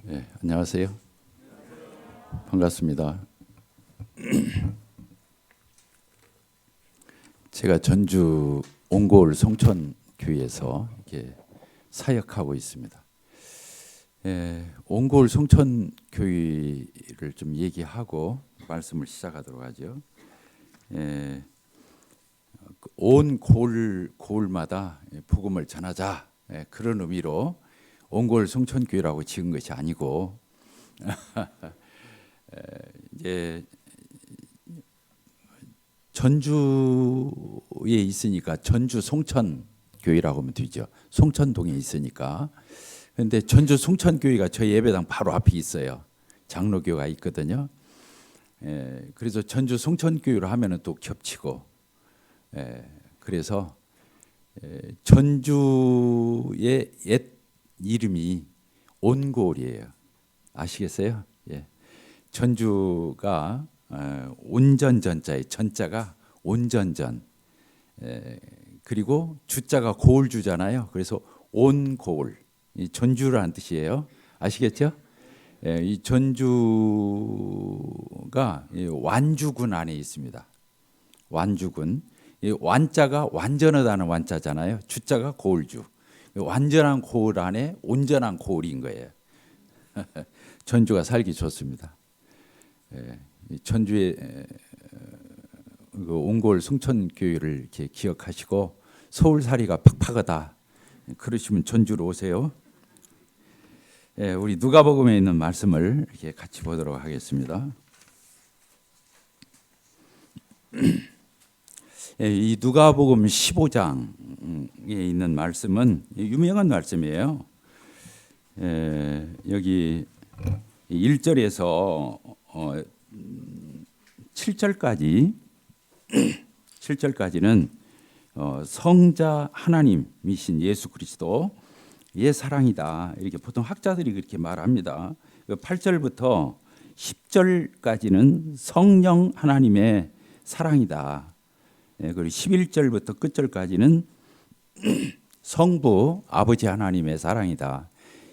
안녕하세요. 반갑습니다. 제가 전주 옹골 송천교회에서 이렇게 사역하고 있습니다. 옹골 송천교회를 좀 얘기하고 말씀을 시작하도록 하죠. 온 고을마다 복음을 전하자, 그런 의미로 옹골 송천교회라고 지은 것이 아니고 이제 전주에 있으니까 전주 송천교회라고 하면 되죠. 송천동에 있으니까. 그런데 전주 송천교회가 저희 예배당 바로 앞에 있어요. 장로교가 있거든요. 그래서 전주 송천교회로 하면은 또 겹치고, 그래서 전주의 옛 이름이 온골이에요. 아시겠어요? 예. 전주가 온전전자의 전자가 온전전, 그리고 주자가 고을주잖아요. 그래서 온고을, 이 전주라는 뜻이에요. 아시겠죠? 이 전주가 완주군 안에 있습니다. 완주군. 이 완자가 완전하다는 완자잖아요. 주자가 고을주. 완전한 고을 안에 온전한 고을인 거예요. 전주가 살기 좋습니다. 전주의 그 옹골 송천교회를 이렇게 기억하시고 서울살이가 팍팍하다 그러시면 전주로 오세요. 우리 누가복음에 있는 말씀을 이렇게 같이 보도록 하겠습니다. 이 누가복음 15장에 있는 말씀은 유명한 말씀이에요. 여기 1절에서 7절까지는 성자 하나님이신 예수 그리스도의 사랑이다. 이렇게 보통 학자들이 그렇게 말합니다. 8절부터 10절까지는 성령 하나님의 사랑이다. 그리고 11절부터 끝절까지는 성부 아버지 하나님의 사랑이다.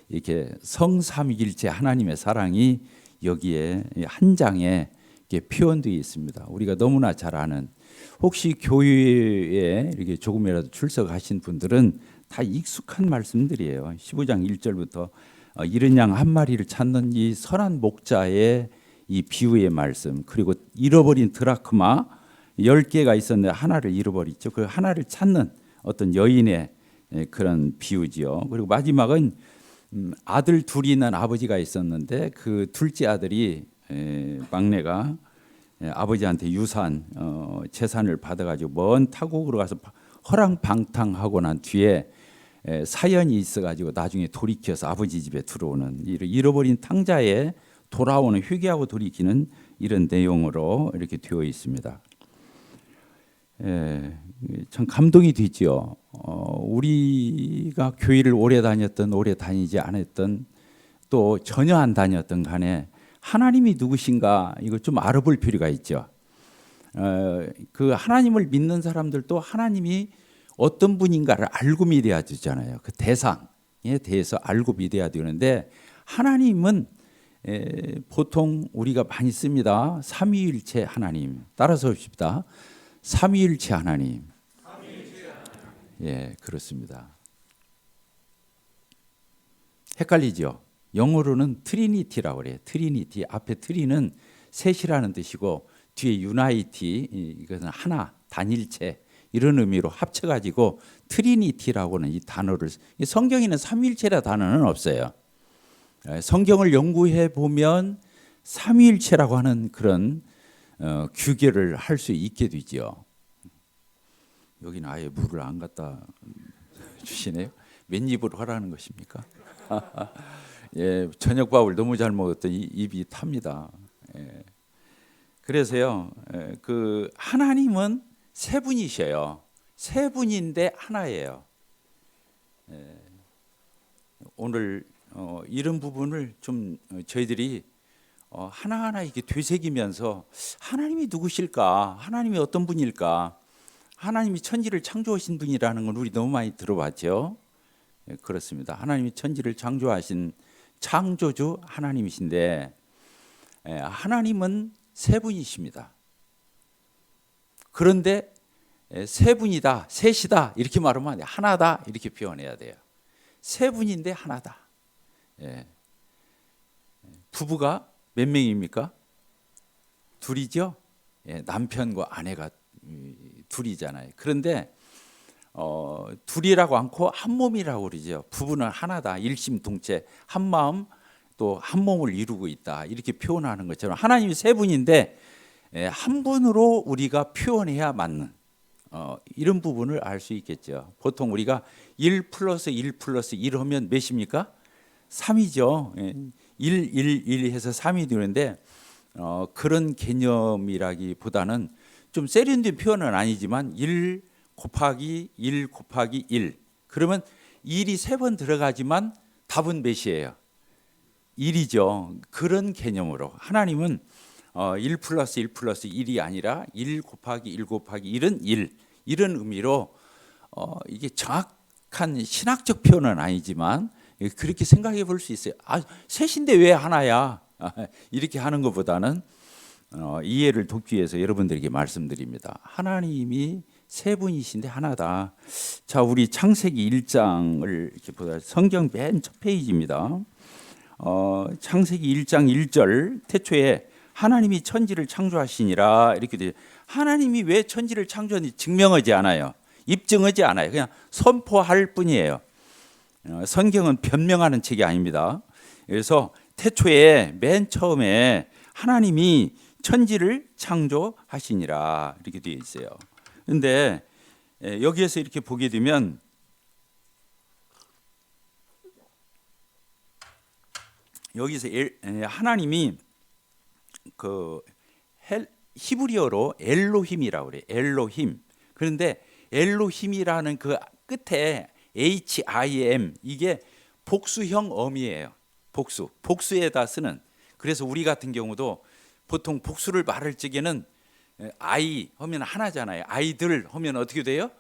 이렇게 성삼위일체 하나님의 사랑이 여기에 한 장에 이렇게 표현되어 있습니다. 우리가 너무나 잘 아는, 혹시 교회에 이렇게 조금이라도 출석하신 분들은 다 익숙한 말씀들이에요. 15장 1절부터 이른 양 한 마리를 찾는 이 선한 목자의 이 비유의 말씀, 그리고 잃어버린 드라크마 10개가 있었는데 하나를 잃어버렸죠. 그 하나를 찾는 어떤 여인의 그런 비유지요. 그리고 마지막은 아들 둘이 있는 아버지가 있었는데 그 둘째 아들이 막내가 아버지한테 유산 재산을 받아가지고 먼 타국으로 가서 허랑방탕하고 난 뒤에 사연이 있어가지고 나중에 돌이켜서 아버지 집에 들어오는, 잃어버린 탕자에 돌아오는, 회개하고 돌이키는 이런 내용으로 이렇게 되어 있습니다. 참 감동이 되죠. 우리가 교회를 오래 다녔던, 오래 다니지 않았던, 또 전혀 안 다녔던 간에 하나님이 누구신가 이걸 좀 알아볼 필요가 있죠. 그 하나님을 믿는 사람들도 하나님이 어떤 분인가를 알고 믿어야 되잖아요. 그 대상에 대해서 알고 믿어야 되는데, 하나님은 보통 우리가 많이 씁니다. 삼위일체 하나님. 따라서 봅시다. 삼위일체 하나님. 예, 그렇습니다. 헷갈리죠? 영어로는 트리니티라고 그래요. 트리니티. 앞에 트리는 셋이라는 뜻이고 뒤에 유나이티, 이것은 하나, 단일체, 이런 의미로 합쳐가지고 트리니티라고는 이 단어를, 성경에는 삼위일체라 단어는 없어요. 성경을 연구해 보면 삼위일체라고 하는 그런 규결을 할 수 있게 되죠. 여기는 아예 물을 안 갖다 주시네요. 맨입으로 하라는 것입니까? 예, 저녁밥을 너무 잘 먹었더니 입이 탑니다. 예. 그래서요, 그 하나님은 세 분이셔요. 세 분인데 하나예요. 예. 오늘 이런 부분을 좀 저희들이 하나하나 이렇게 되새기면서 하나님이 누구실까? 하나님이 어떤 분일까? 하나님이 천지를 창조하신 분이라는 걸 우리 너무 많이 들어봤죠. 그렇습니다. 하나님이 천지를 창조하신 창조주 하나님이신데 하나님은 세 분이십니다. 그런데 세 분이다, 셋이다 이렇게 말하면 안 돼요. 하나다 이렇게 표현해야 돼요. 세 분인데 하나다. 부부가 몇 명입니까? 둘이죠. 남편과 아내가 둘이잖아요. 그런데 둘이라고 않고 한 몸이라고 그러죠. 부부는 하나다, 일심동체, 한 마음 또 한 몸을 이루고 있다 이렇게 표현하는 것처럼 하나님이 세 분인데 한 분으로 우리가 표현해야 맞는 이런 부분을 알 수 있겠죠. 보통 우리가 1 플러스 1 플러스 1 하면 몇입니까? 3이죠. 1 해서 3이 되는데 그런 개념이라기보다는 좀 세련된 표현은 아니지만 1 곱하기 1 곱하기 1 그러면 1이 3번 들어가지만 답은 몇이에요? 1이죠. 그런 개념으로 하나님은 1 플러스 1 플러스 1이 아니라 1 곱하기 1 곱하기 1은 1 이런 의미로 이게 정확한 신학적 표현은 아니지만 그렇게 생각해 볼 수 있어요. 셋인데 왜 하나야? 이렇게 하는 것보다는 이해를 돕기 위해서 여러분들에게 말씀드립니다. 하나님이 세 분이신데 하나다. 자, 우리 창세기 1장을 이렇게 보다 성경 맨 첫 페이지입니다. 창세기 1장 1절 태초에 하나님이 천지를 창조하시니라 이렇게 돼요. 하나님이 왜 천지를 창조하는지 증명하지 않아요. 입증하지 않아요. 그냥 선포할 뿐이에요. 성경은 변명하는 책이 아닙니다. 그래서 태초에 맨 처음에 하나님이 천지를 창조하시니라 이렇게 되어 있어요. 그런데 여기에서 이렇게 보게 되면 여기서 하나님이 그 히브리어로 엘로힘이라고 그래요. 엘로힘. 그런데 엘로힘이라는 그 끝에 HIM 이게 복수형 어미예요. 복수에다 쓰는. 그래서 우리 같은 경우도 보통 복수를 말할 적에는 아이 하면 하나잖아요. 아이들 하면 어떻게 돼요?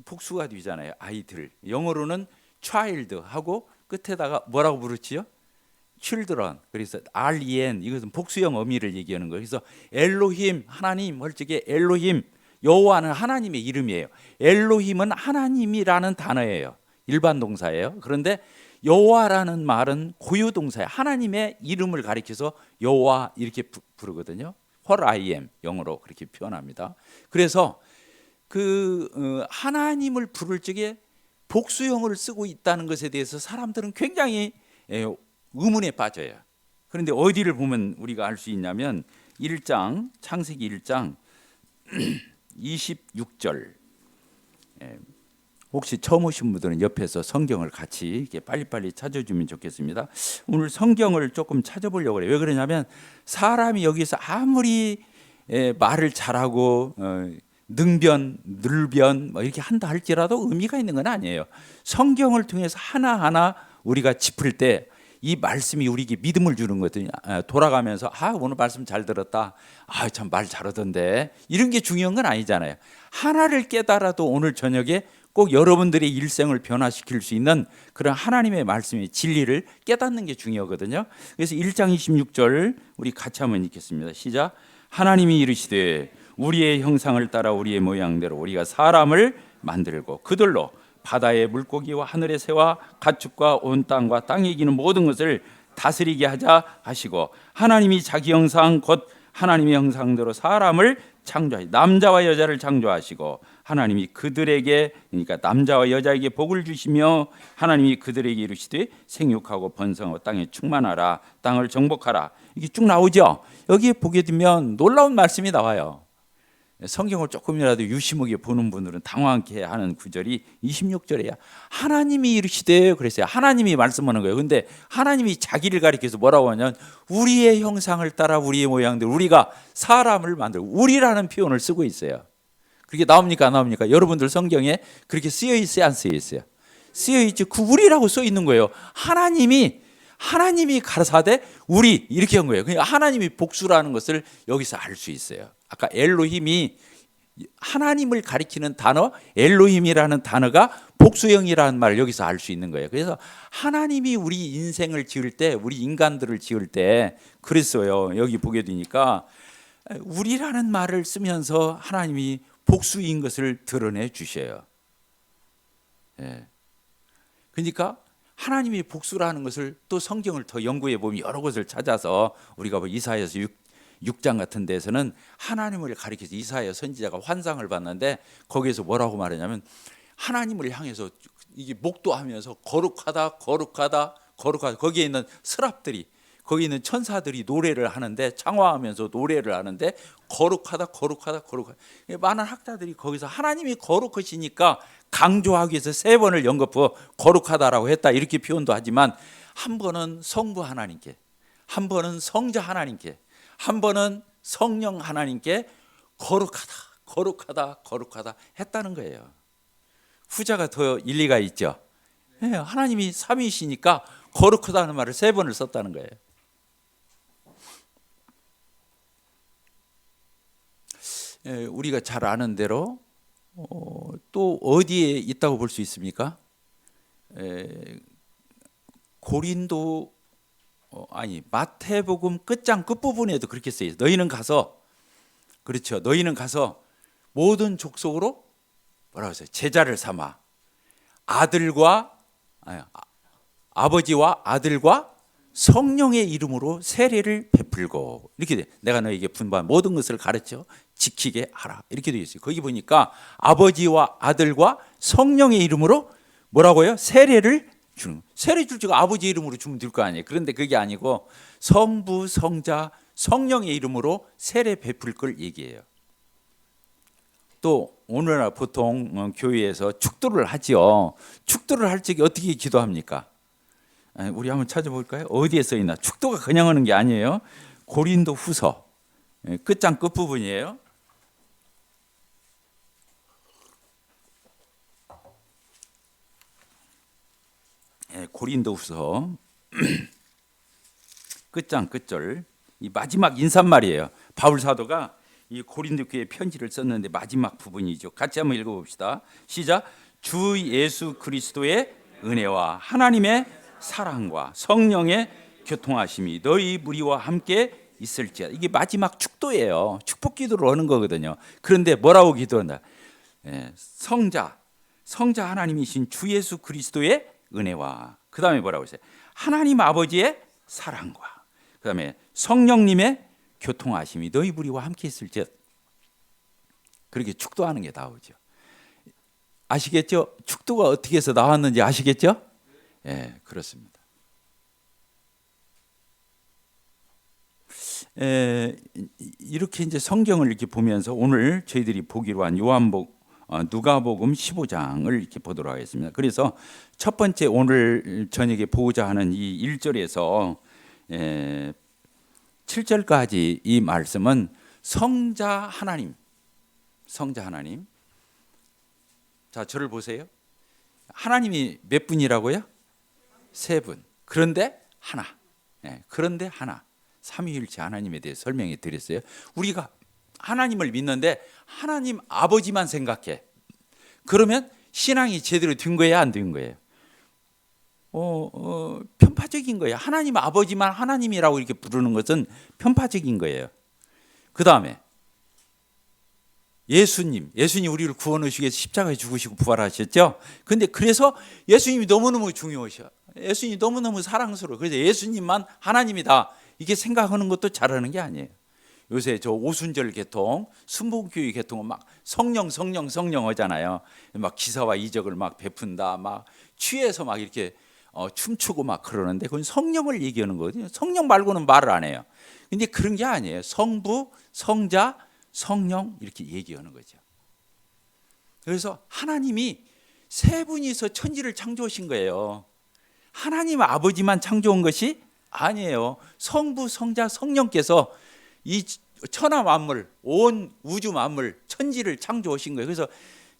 복수가 되잖아요. 아이들. 영어로는 child 하고 끝에다가 뭐라고 부르지요? children. 그래서 REN 이것은 복수형 어미를 얘기하는 거예요. 그래서 엘로힘 하나님 할 적에 엘로힘 여호와는 하나님의 이름이에요. 엘로힘은 하나님이라는 단어예요. 일반 동사예요. 그런데 여호와라는 말은 고유 동사예요. 하나님의 이름을 가리켜서 여호와 이렇게 부르거든요. What I am 영어로 그렇게 표현합니다. 그래서 그 하나님을 부를 적에 복수형을 쓰고 있다는 것에 대해서 사람들은 굉장히 의문에 빠져요. 그런데 어디를 보면 우리가 알 수 있냐면 1장 창세기 1장 26절. 혹시 처음 오신 분들은 옆에서 성경을 같이 이렇게 빨리빨리 찾아주면 좋겠습니다. 오늘 성경을 조금 찾아보려고 해요. 왜 그러냐면 사람이 여기서 아무리 말을 잘하고 능변, 늘변 뭐 이렇게 한다 할지라도 의미가 있는 건 아니에요. 성경을 통해서 하나하나 우리가 짚을 때 이 말씀이 우리에게 믿음을 주는 거거든요. 돌아가면서 오늘 말씀 잘 들었다. 참 말 잘하던데. 이런 게 중요한 건 아니잖아요. 하나를 깨달아도 오늘 저녁에 꼭 여러분들의 일생을 변화시킬 수 있는 그런 하나님의 말씀의 진리를 깨닫는 게 중요하거든요. 그래서 1장 26절 우리 같이 한번 읽겠습니다. 시작. 하나님이 이르시되 우리의 형상을 따라 우리의 모양대로 우리가 사람을 만들고 그들로 바다의 물고기와 하늘의 새와 가축과 온 땅과 땅에 기는 모든 것을 다스리게 하자 하시고 하나님이 자기 형상 곧 하나님의 형상대로 사람을 창조하시 남자와 여자를 창조하시고 하나님이 그들에게 그러니까 남자와 여자에게 복을 주시며 하나님이 그들에게 이르시되 생육하고 번성하고 땅에 충만하라 땅을 정복하라 이게 쭉 나오죠. 여기에 보게 되면 놀라운 말씀이 나와요. 성경을 조금이라도 유심하게 보는 분들은 당황케 하는 구절이 26절이야. 하나님이 이르시되 그랬어요. 하나님이 말씀하는 거예요. 근데 하나님이 자기를 가리켜서 뭐라고 하냐면 우리의 형상을 따라 우리의 모양대로 우리가 사람을 만들고 우리라는 표현을 쓰고 있어요. 그게 나옵니까 안 나옵니까? 여러분들 성경에 그렇게 쓰여 있어요 안 쓰여 있어요? 쓰여 있죠. 그 우리라고 써 있는 거예요. 하나님이 가라사대 우리 이렇게 한 거예요. 그러니까 하나님이 복수라는 것을 여기서 알 수 있어요. 아까 엘로힘이 하나님을 가리키는 단어 엘로힘이라는 단어가 복수형이라는 말을 여기서 알 수 있는 거예요. 그래서 하나님이 우리 인생을 지을 때, 우리 인간들을 지을 때 그랬어요. 여기 보게 되니까 우리라는 말을 쓰면서 하나님이 복수인 것을 드러내 주셔요. 예. 그러니까 하나님이 복수라는 것을 또 성경을 더 연구해 보면 여러 곳을 찾아서 우리가 이사야서 6장 같은 데서는 하나님을 가리켜서 이사야 선지자가 환상을 봤는데 거기에서 뭐라고 말하냐면 하나님을 향해서 이게 목도하면서 거룩하다 거룩하다 거룩하다, 거기에 있는 스랍들이, 거기 있는 천사들이 노래를 하는데, 창화하면서 노래를 하는데 거룩하다 거룩하다 거룩하다. 많은 학자들이 거기서 하나님이 거룩하시니까 강조하기 위해서 3번을 연거푸 거룩하다라고 했다 이렇게 표현도 하지만, 한 번은 성부 하나님께, 한 번은 성자 하나님께, 한 번은 성령 하나님께 거룩하다 거룩하다 거룩하다 했다는 거예요. 후자가 더 일리가 있죠. 네, 하나님이 삼위이시니까 거룩하다는 말을 3번을 썼다는 거예요. 우리가 잘 아는 대로 또 어디에 있다고 볼 수 있습니까? 고린도 마태복음 끝장 끝부분에도 그렇게 쓰여요. 너희는 가서, 그렇죠, 너희는 가서 모든 족속으로 뭐라고 했어요? 제자를 삼아 아버지와 아들과 성령의 이름으로 세례를 베풀고, 이렇게 돼. 내가 너에게 분부한 모든 것을 가르쳐 지키게 하라 이렇게 되어 있어요. 거기 보니까 아버지와 아들과 성령의 이름으로 뭐라고요? 세례를 주는. 세례 줄 때가 아버지 이름으로 주면 될 거 아니에요. 그런데 그게 아니고 성부 성자 성령의 이름으로 세례 베풀 걸 얘기해요. 또 오늘날 보통 교회에서 축도를 하지요. 축도를 할 적에 어떻게 기도합니까? 우리 한번 찾아볼까요? 어디에 써 있나? 축도가 그냥 하는 게 아니에요. 고린도 후서 끝장 끝부분이에요. 고린도 후서 끝장 끝절, 이 마지막 인사말이에요. 바울 사도가 이 고린도 교회에 편지를 썼는데 마지막 부분이죠. 같이 한번 읽어봅시다. 시작. 주 예수 그리스도의 은혜와 하나님의 사랑과 성령의 교통하심이 너희 무리와 함께 있을지어다. 이게 마지막 축도예요. 축복 기도를 하는 거거든요. 그런데 뭐라고 기도한다? 성자 하나님이신 주 예수 그리스도의 은혜와, 그 다음에 뭐라고 했어요? 하나님 아버지의 사랑과, 그 다음에 성령님의 교통하심이 너희 무리와 함께 있을지어다. 그렇게 축도하는 게 나오죠. 아시겠죠? 축도가 어떻게 해서 나왔는지 아시겠죠? 그렇습니다. 이렇게 이제 성경을 이렇게 보면서 오늘 저희들이 보기로 한 누가복음 15장을 이렇게 보도록 하겠습니다. 그래서 첫 번째 오늘 저녁에 보고자 하는 이 1절에서 7절까지 이 말씀은 성자 하나님. 자, 저를 보세요. 하나님이 몇 분이라고요? 3분. 그런데 하나. 그런데 하나. 삼위일체 하나님에 대해 설명해 드렸어요. 우리가 하나님을 믿는데 하나님 아버지만 생각해. 그러면 신앙이 제대로 된 거예요, 안 된 거예요? 편파적인 거예요. 하나님 아버지만 하나님이라고 이렇게 부르는 것은 편파적인 거예요. 그 다음에 예수님 우리를 구원하시기 위해서 십자가에 죽으시고 부활하셨죠. 근데 그래서 예수님이 너무너무 중요하셔. 예수님이 너무너무 사랑스러워. 그래서 예수님만 하나님이다 이게 생각하는 것도 잘하는 게 아니에요. 요새 저 오순절 계통, 순복음교회 계통은 막 성령 하잖아요. 막 기사와 이적을 막 베푼다, 막 취해서 막 이렇게 춤추고 막 그러는데 그건 성령을 얘기하는 거거든요. 성령 말고는 말을 안 해요. 근데 그런 게 아니에요. 성부, 성자, 성령 이렇게 얘기하는 거죠. 그래서 하나님이 3분이서 천지를 창조하신 거예요. 하나님 아버지만 창조한 것이 아니에요. 성부, 성자, 성령께서 이 천하 만물, 온 우주 만물, 천지를 창조하신 거예요. 그래서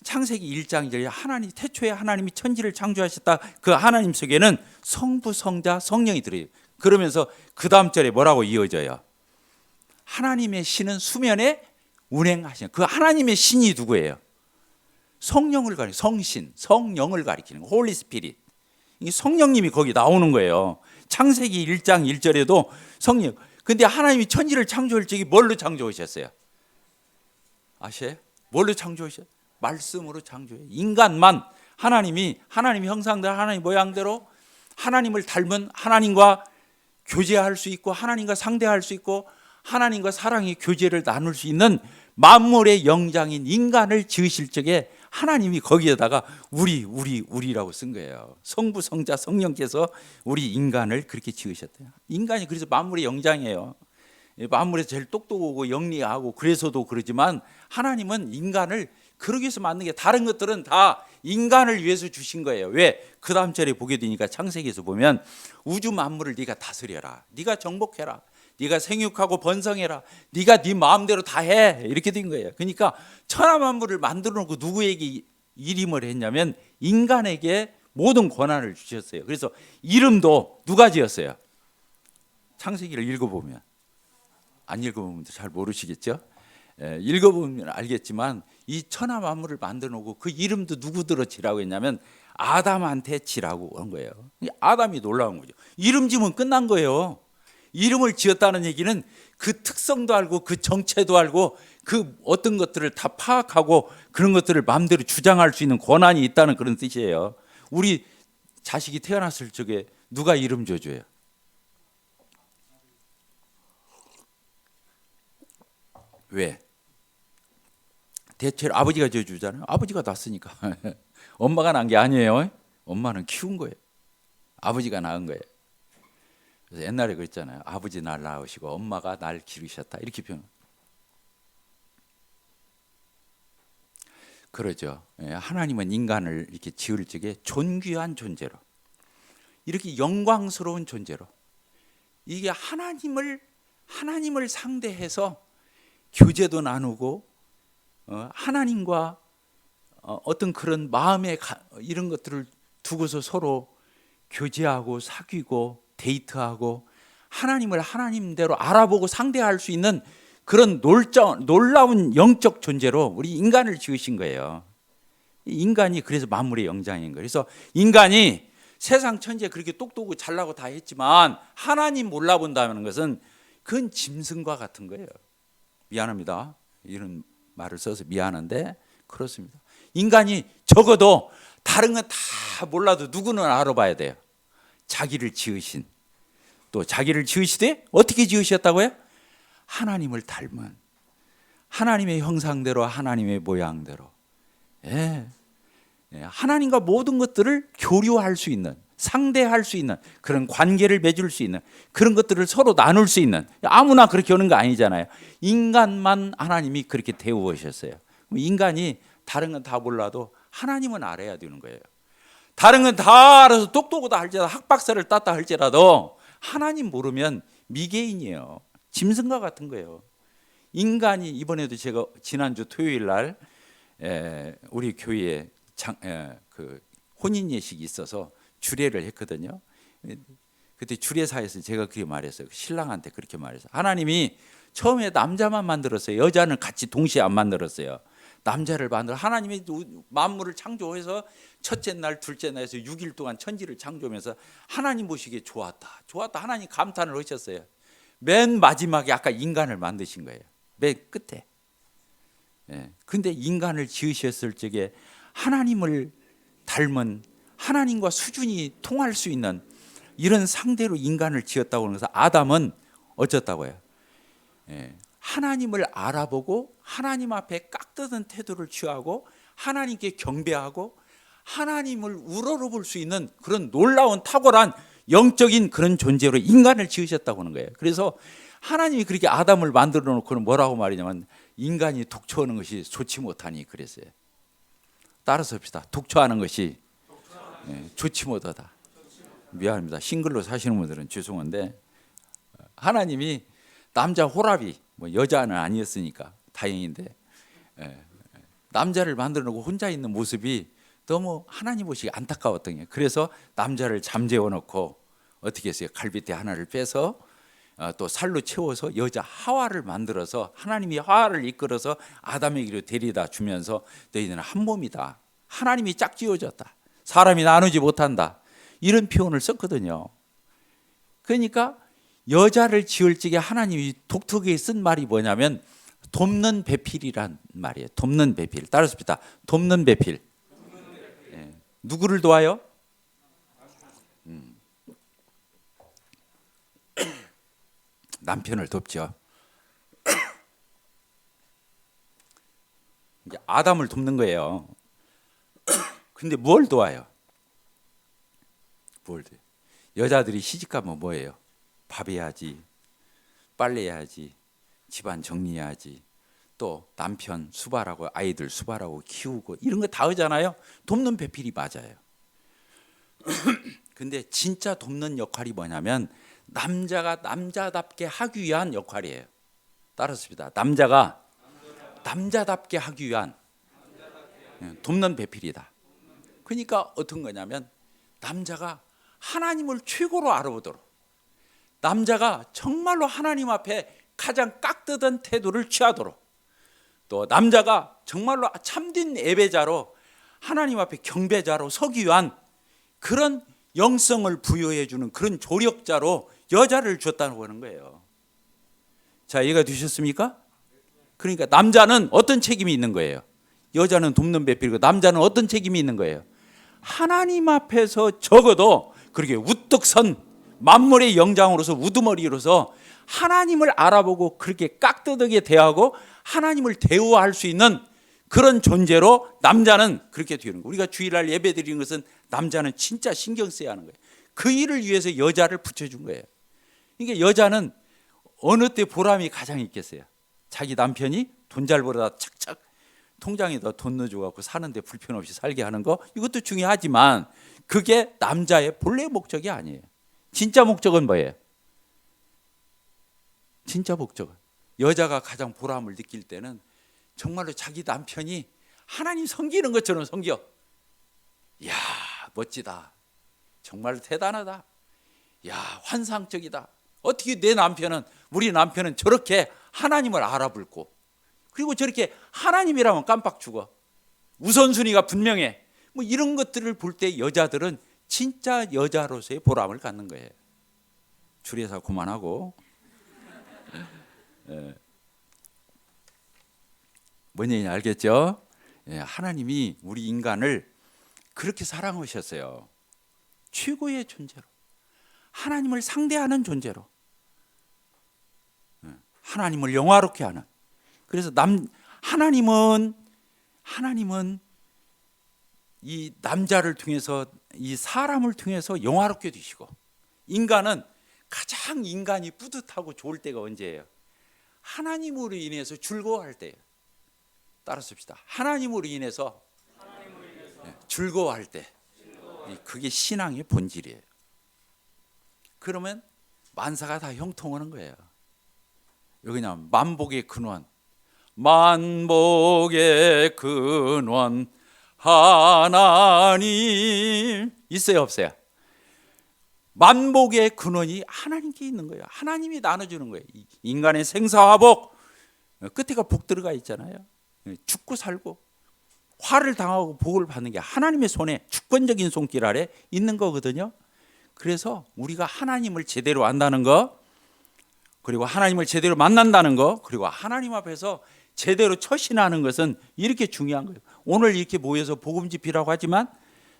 창세기 1장 1절에 하나님, 태초에 하나님이 천지를 창조하셨다. 그 하나님 속에는 성부, 성자, 성령이 들어요. 그러면서 그 다음 절에 뭐라고 이어져요? 하나님의 신은 수면에 운행하시는 그 하나님의 신이 누구예요? 성령을 가리키는 성신, 성령을 가리키는 홀리 스피릿. 이 성령님이 거기 나오는 거예요. 창세기 1장 1절에도 성령. 근데 하나님이 천지를 창조할 적이 뭘로 창조하셨어요? 아세요? 뭘로 창조하셨어요? 말씀으로 창조해요. 인간만 하나님이 하나님 형상대로 하나님 모양대로 하나님을 닮은 하나님과 교제할 수 있고 하나님과 상대할 수 있고 하나님과 사랑의 교제를 나눌 수 있는 만물의 영장인 인간을 지으실 적에 하나님이 거기에다가 우리라고 쓴 거예요. 성부, 성자, 성령께서 우리 인간을 그렇게 지으셨대요. 인간이 그래서 만물의 영장이에요. 만물에서 제일 똑똑하고 영리하고 그래서도 그러지만 하나님은 인간을 그러기 위해서 만든 게 다른 것들은 다 인간을 위해서 주신 거예요. 왜? 그 다음 절에 보게 되니까 창세기에서 보면 우주 만물을 네가 다스려라. 네가 정복해라. 네가 생육하고 번성해라. 네가 네 마음대로 다 해. 이렇게 된 거예요. 그러니까 천하 만물을 만들어 놓고 누구에게 일임을 했냐면 인간에게 모든 권한을 주셨어요. 그래서 이름도 누가 지었어요? 창세기를 읽어보면 안 읽어보면 잘 모르시겠죠? 읽어보면 알겠지만 이 천하 만물을 만들어 놓고 그 이름도 누구들어 지라고 했냐면 아담한테 지라고 한 거예요. 아담이 놀라운 거죠. 이름 지면 끝난 거예요. 이름을 지었다는 얘기는 그 특성도 알고 그 정체도 알고 그 어떤 것들을 다 파악하고 그런 것들을 마음대로 주장할 수 있는 권한이 있다는 그런 뜻이에요. 우리 자식이 태어났을 적에 누가 이름 줘줘요? 왜? 대체로 아버지가 지어주잖아요. 아버지가 낳았으니까. 엄마가 낳은 게 아니에요. 엄마는 키운 거예요. 아버지가 낳은 거예요. 그래서 옛날에 그랬잖아요. 아버지 날 낳으시고 엄마가 날 기르셨다. 이렇게 표현. 그러죠. 하나님은 인간을 이렇게 지을 적에 존귀한 존재로, 이렇게 영광스러운 존재로, 이게 하나님을 상대해서 교제도 나누고 하나님과 어떤 그런 마음의 이런 것들을 두고서 서로 교제하고 사귀고 데이트하고 하나님을 하나님대로 알아보고 상대할 수 있는 그런 놀라운 영적 존재로 우리 인간을 지으신 거예요. 인간이 그래서 만물의 영장인 거예요. 그래서 인간이 세상 천지에 그렇게 똑똑하고 잘나고 다 했지만 하나님 몰라본다는 것은 그건 짐승과 같은 거예요. 미안합니다. 이런 말을 써서 미안한데 그렇습니다. 인간이 적어도 다른 건 다 몰라도 누구는 알아봐야 돼요. 자기를 지으신, 또 자기를 지으시되 어떻게 지으셨다고요? 하나님을 닮은, 하나님의 형상대로 하나님의 모양대로, 하나님과 모든 것들을 교류할 수 있는, 상대할 수 있는 그런 관계를 맺을 수 있는 그런 것들을 서로 나눌 수 있는, 아무나 그렇게 하는 거 아니잖아요. 인간만 하나님이 그렇게 대우하셨어요. 인간이 다른 건 다 몰라도 하나님은 알아야 되는 거예요. 다른 건 다 알아서 똑똑하다 할지라도 학박사를 땄다 할지라도 하나님 모르면 미개인이에요. 짐승과 같은 거예요. 인간이 이번에도 제가 지난주 토요일 날 우리 교회에 그 혼인 예식이 있어서 주례를 했거든요. 그때 주례사에서 제가 그렇게 말했어요. 신랑한테 그렇게 말했어요. 하나님이 처음에 남자만 만들었어요. 여자는 같이 동시에 안 만들었어요. 남자를 만들어 하나님이 만물을 창조해서 첫째 날, 둘째 날에서 6일 동안 천지를 창조하면서 하나님 보시기에 좋았다. 하나님 감탄을 하셨어요. 맨 마지막에 아까 인간을 만드신 거예요. 맨 끝에. 근데 인간을 지으셨을 적에 하나님을 닮은, 하나님과 수준이 통할 수 있는 이런 상대로 인간을 지었다고 하는 것은 아담은 어쩌다고요? 하나님을 알아보고 하나님 앞에 깍듯한 태도를 취하고 하나님께 경배하고 하나님을 우러러볼 수 있는 그런 놀라운 탁월한 영적인 그런 존재로 인간을 지으셨다고 하는 거예요. 그래서 하나님이 그렇게 아담을 만들어 놓고는 뭐라고 말이냐면 인간이 독초하는 것이 좋지 못하니 그랬어요. 따라서 합시다. 독초하는 것이 좋지 못하다. 미안합니다. 싱글로 사시는 분들은 죄송한데 하나님이 남자 호랍이 뭐 여자는 아니었으니까 다행인데 남자를 만들어 놓고 혼자 있는 모습이 너무 하나님 보시기 안타까웠던 게, 그래서 남자를 잠재워 놓고 어떻게 했어요? 갈빗대 하나를 빼서 또 살로 채워서 여자 하와를 만들어서 하나님이 하와를 이끌어서 아담에게로 데려다 주면서 너희는 한 몸이다. 하나님이 짝지어졌다. 사람이 나누지 못한다. 이런 표현을 썼거든요. 그러니까 여자를 지을 적에 하나님이 독특하게 쓴 말이 뭐냐면 돕는 배필이란 말이에요. 돕는 배필. 따라습니다. 돕는 배필. 예. 누구를 도와요? 남편을 돕죠. 이제 아담을 돕는 거예요. 근데 뭘 도와요? 뭘 도와요? 여자들이 시집가면 뭐예요? 밥 해야지, 빨래 해야지, 집안 정리해야지, 또 남편 수발하고 아이들 수발하고 키우고 이런 거 다 하잖아요. 돕는 배필이 맞아요. 근데 진짜 돕는 역할이 뭐냐면 남자가 남자답게 하기 위한 역할이에요. 따랐습니다. 남자가 남자답게 하기 위한 돕는 배필이다. 그러니까 어떤 거냐면 남자가 하나님을 최고로 알아보도록, 남자가 정말로 하나님 앞에 가장 깍듯한 태도를 취하도록, 또 남자가 정말로 참된 예배자로 하나님 앞에 경배자로 서기 위한 그런 영성을 부여해 주는 그런 조력자로 여자를 줬다는 거는 거예요. 자, 이해가 되셨습니까? 그러니까 남자는 어떤 책임이 있는 거예요? 여자는 돕는 배필이고 남자는 어떤 책임이 있는 거예요? 하나님 앞에서 적어도 그렇게 우뚝 선 만물의 영장으로서 우두머리로서 하나님을 알아보고 그렇게 깍듯하게 대하고 하나님을 대우할 수 있는 그런 존재로 남자는 그렇게 되는 거예요. 우리가 주일날 예배 드리는 것은 남자는 진짜 신경 써야 하는 거예요. 그 일을 위해서 여자를 붙여준 거예요. 이게 여자는 어느 때 보람이 가장 있겠어요? 자기 남편이 돈 잘 벌어다 착착 통장에다 돈 넣어줘갖고 사는데 불편 없이 살게 하는 거, 이것도 중요하지만 그게 남자의 본래 목적이 아니에요. 진짜 목적은 뭐예요? 진짜 목적은 여자가 가장 보람을 느낄 때는 정말로 자기 남편이 하나님 섬기는 것처럼 섬겨. 이야, 멋지다. 정말 대단하다. 야, 환상적이다. 어떻게 내 남편은, 우리 남편은 저렇게 하나님을 알아볼,고 그리고 저렇게 하나님이라면 깜빡 죽어. 우선순위가 분명해. 뭐 이런 것들을 볼 때 여자들은 진짜 여자로서의 보람을 갖는 거예요. 줄여서 그만하고. 뭔 얘기인지 알겠죠? 하나님이 우리 인간을 그렇게 사랑하셨어요. 최고의 존재로, 하나님을 상대하는 존재로, 하나님을 영화롭게 하는. 그래서 하나님은 이 남자를 통해서, 이 사람을 통해서 영화롭게 되시고, 인간은 가장 인간이 뿌듯하고 좋을 때가 언제예요? 하나님으로 인해서 즐거워할 때예요. 따라씁시다. 하나님으로 인해서 즐거워할 때, 그게 신앙의 본질이에요. 그러면 만사가 다 형통하는 거예요. 여기냐, 만복의 근원, 만복의 근원 하나님 있어요, 없어요? 만복의 근원이 하나님께 있는 거예요. 하나님이 나눠주는 거예요. 인간의 생사화복 끝에가 복 들어가 있잖아요. 죽고 살고 화를 당하고 복을 받는 게 하나님의 손에, 주권적인 손길 아래 있는 거거든요. 그래서 우리가 하나님을 제대로 안다는 거, 그리고 하나님을 제대로 만난다는 거, 그리고 하나님 앞에서 제대로 처신하는 것은 이렇게 중요한 거예요. 오늘 이렇게 모여서 복음 집회라고 하지만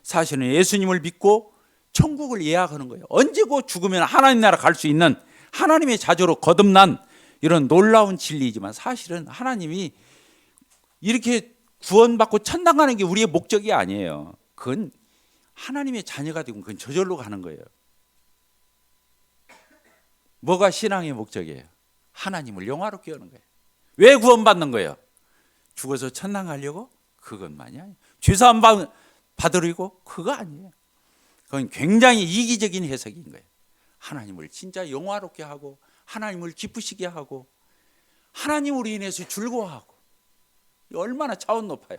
사실은 예수님을 믿고 천국을 예약하는 거예요. 언제고 죽으면 하나님 나라 갈 수 있는 하나님의 자녀로 거듭난 이런 놀라운 진리이지만, 사실은 하나님이 이렇게 구원받고 천당 가는 게 우리의 목적이 아니에요. 그건 하나님의 자녀가 되면 그건 저절로 가는 거예요. 뭐가 신앙의 목적이에요? 하나님을 영화롭게 하는 거예요. 왜 구원받는 거예요? 죽어서 천당 가려고? 그것만이 아니에요. 죄사함 받으려고? 그거 아니에요. 그건 굉장히 이기적인 해석인 거예요. 하나님을 진짜 영화롭게 하고, 하나님을 기쁘시게 하고, 하나님으로 인해서 즐거워하고. 얼마나 차원 높아요.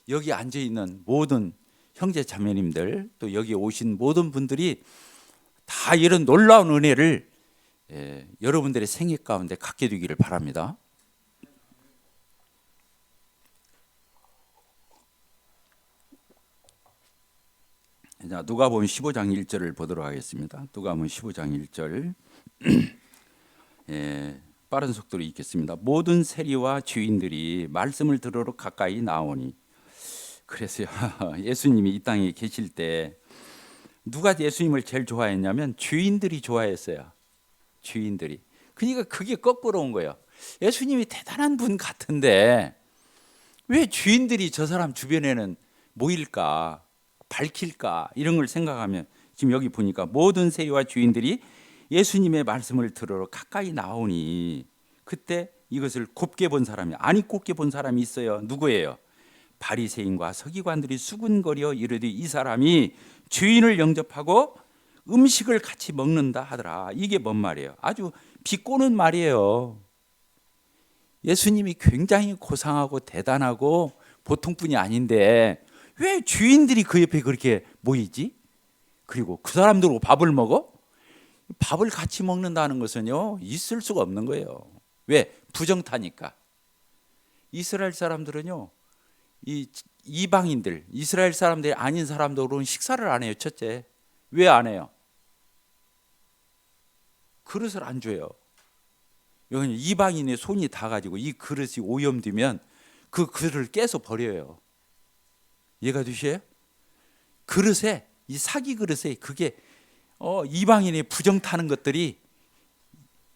여기 앉아있는 모든 형제 자매님들, 또 여기 오신 모든 분들이 다 이런 놀라운 은혜를 여러분들의 생애 가운데 갖게 되기를 바랍니다. 자, 누가복음 15장 1절을 보도록 하겠습니다. 누가복음 15장 1절. 빠른 속도로 읽겠습니다. 모든 세리와 주인들이 말씀을 들으러 가까이 나오니. 그래서 예수님이 이 땅에 계실 때 누가 예수님을 제일 좋아했냐면 주인들이 좋아했어요. 주인들이. 그러니까 그게 거꾸로 온 거예요. 예수님이 대단한 분 같은데 왜 주인들이 저 사람 주변에는 모일까, 밝힐까, 이런 걸 생각하면 지금 여기 보니까 모든 세리와 주인들이 예수님의 말씀을 들으러 가까이 나오니, 그때 이것을 곱게 본 사람이, 아니 곱게 본 사람이 있어요. 누구예요? 바리새인과 서기관들이 수군거려 이르되 이 사람이 주인을 영접하고 음식을 같이 먹는다 하더라. 이게 뭔 말이에요? 아주 비꼬는 말이에요. 예수님이 굉장히 고상하고 대단하고 보통분이 아닌데 왜 주인들이 그 옆에 그렇게 모이지? 그리고 그 사람들하고 밥을 먹어? 밥을 같이 먹는다는 것은요, 있을 수가 없는 거예요. 왜? 부정타니까. 이스라엘 사람들은요, 이 이방인들, 이스라엘 사람들이 아닌 사람들은 식사를 안 해요. 첫째, 왜 안 해요? 그릇을 안 줘요. 여기 이방인의 손이 닿아가지고 이 그릇이 오염되면 그 그릇을 깨서 버려요. 이해가 되셔요? 그릇에, 이 사기 그릇에 그게 이방인의 부정 타는 것들이,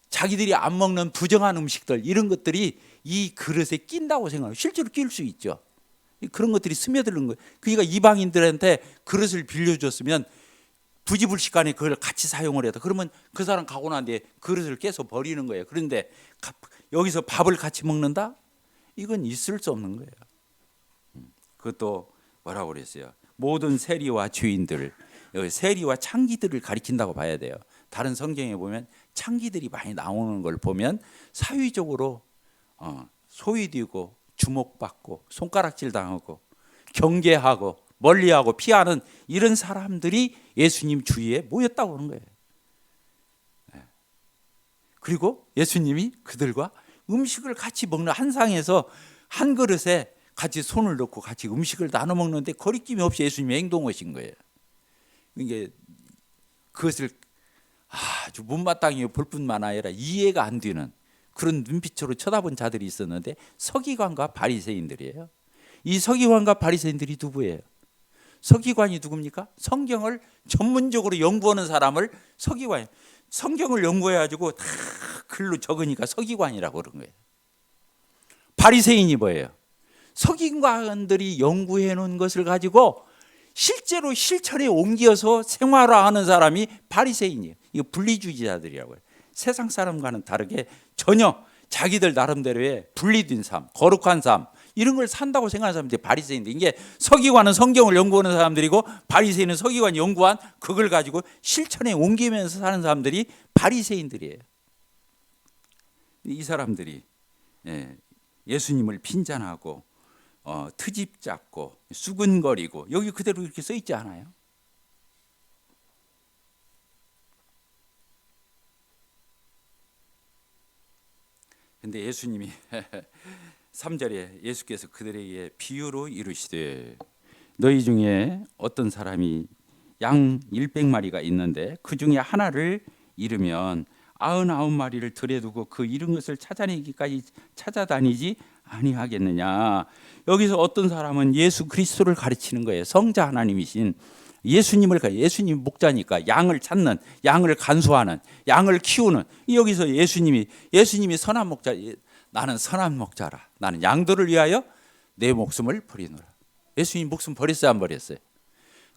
자기들이 안 먹는 부정한 음식들, 이런 것들이 이 그릇에 낀다고 생각해요. 실제로 낄 수 있죠. 그런 것들이 스며드는 거예요. 그러니까 이방인들한테 그릇을 빌려줬으면 부지불식간에 그걸 같이 사용을 해도, 그러면 그 사람 가고 난 뒤에 그릇을 깨서 버리는 거예요. 그런데 여기서 밥을 같이 먹는다? 이건 있을 수 없는 거예요. 그것도 뭐라고 그랬어요? 모든 세리와 주인들, 여기 세리와 창기들을 가리킨다고 봐야 돼요. 다른 성경에 보면 창기들이 많이 나오는 걸 보면 사회적으로 소외되고 주목받고 손가락질 당하고 경계하고 멀리하고 피하는 이런 사람들이 예수님 주위에 모였다고 하는 거예요. 그리고 예수님이 그들과 음식을 같이 먹는, 한 상에서 한 그릇에 같이 손을 넣고 같이 음식을 나눠 먹는데 거리낌이 없이 예수님이 행동하신 거예요. 이게 그것을 아주 못마땅히 볼 뿐만 아니라 이해가 안 되는 그런 눈빛으로 쳐다본 자들이 있었는데 서기관과 바리새인들이에요. 이 서기관과 바리새인들이 누구예요? 서기관이 누굽니까? 성경을 전문적으로 연구하는 사람을 서기관, 성경을 연구해가지고 다 글로 적으니까 서기관이라고 그런 거예요. 바리새인이 뭐예요? 서기관들이 연구해 놓은 것을 가지고 실제로 실천에 옮겨서 생활화하는 사람이 바리새인이에요. 이거 분리주의자들이라고 해요. 세상 사람과는 다르게 전혀 자기들 나름대로의 분리된 삶, 거룩한 삶, 이런 걸 산다고 생각하는 사람들이 바리새인들. 이게 서기관은 성경을 연구하는 사람들이고 바리새인은 서기관이 연구한 그걸 가지고 실천에 옮기면서 사는 사람들이 바리새인들이에요. 이 사람들이 예수님을 빈잔하고 트집 잡고 수근거리고, 여기 그대로 이렇게 써 있지 않아요? 근데 예수님이 3절에 예수께서 그들에게 비유로 이르시되 너희 중에 어떤 사람이 양 100마리가 있는데 그 중에 하나를 잃으면 99마리를 들여 두고 그 잃은 것을 찾아내기까지 찾아다니지 아니하겠느냐. 여기서 어떤 사람은 예수 그리스도를 가르치는 거예요. 성자 하나님이신 예수님을, 예수님 목자니까 양을 찾는, 양을 간수하는, 양을 키우는, 여기서 예수님이 선한 목자, 나는 선한 목자라, 나는 양들을 위하여 내 목숨을 버리노라. 예수님 목숨 버렸어요, 안 버렸어요?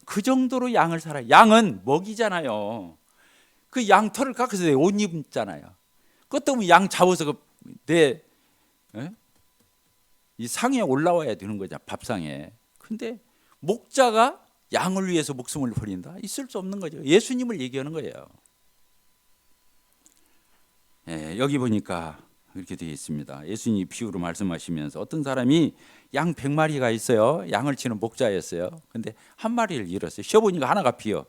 그 정도로 양을 살아요. 양은 먹이잖아요. 그 양털을 깎아서 내 옷 입잖아요. 그것 때문에 양 잡아서 이 상에 올라와야 되는 거잖아, 밥상에. 근데 목자가 양을 위해서 목숨을 버린다? 있을 수 없는 거죠. 예수님을 얘기하는 거예요. 여기 보니까 이렇게 되어 있습니다. 예수님이 비유로 말씀하시면서 어떤 사람이 양 100마리가 있어요. 양을 치는 목자였어요. 근데 한 마리를 잃었어요. 쉬어보니까 하나가 비어.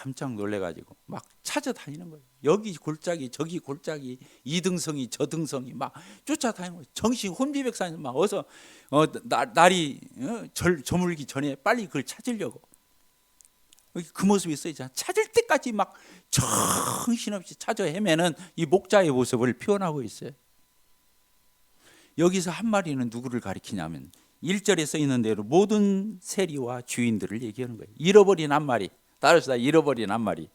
깜짝 놀래가지고 막 찾아다니는 거예요. 여기 골짜기 저기 골짜기 이등성이 저등성이 막 쫓아다니는 거예요. 정신 혼비백산이 막 어서 날이 저물기 전에 빨리 그걸 찾으려고. 그 모습이 있어요. 찾을 때까지 막 정신없이 찾아 헤매는 이 목자의 모습을 표현하고 있어요. 여기서 한 마리는 누구를 가리키냐면 1절에 써 있는 대로 모든 세리와 주인들을 얘기하는 거예요. 잃어버린 한 마리. 따라서 잃어버린 한 마리.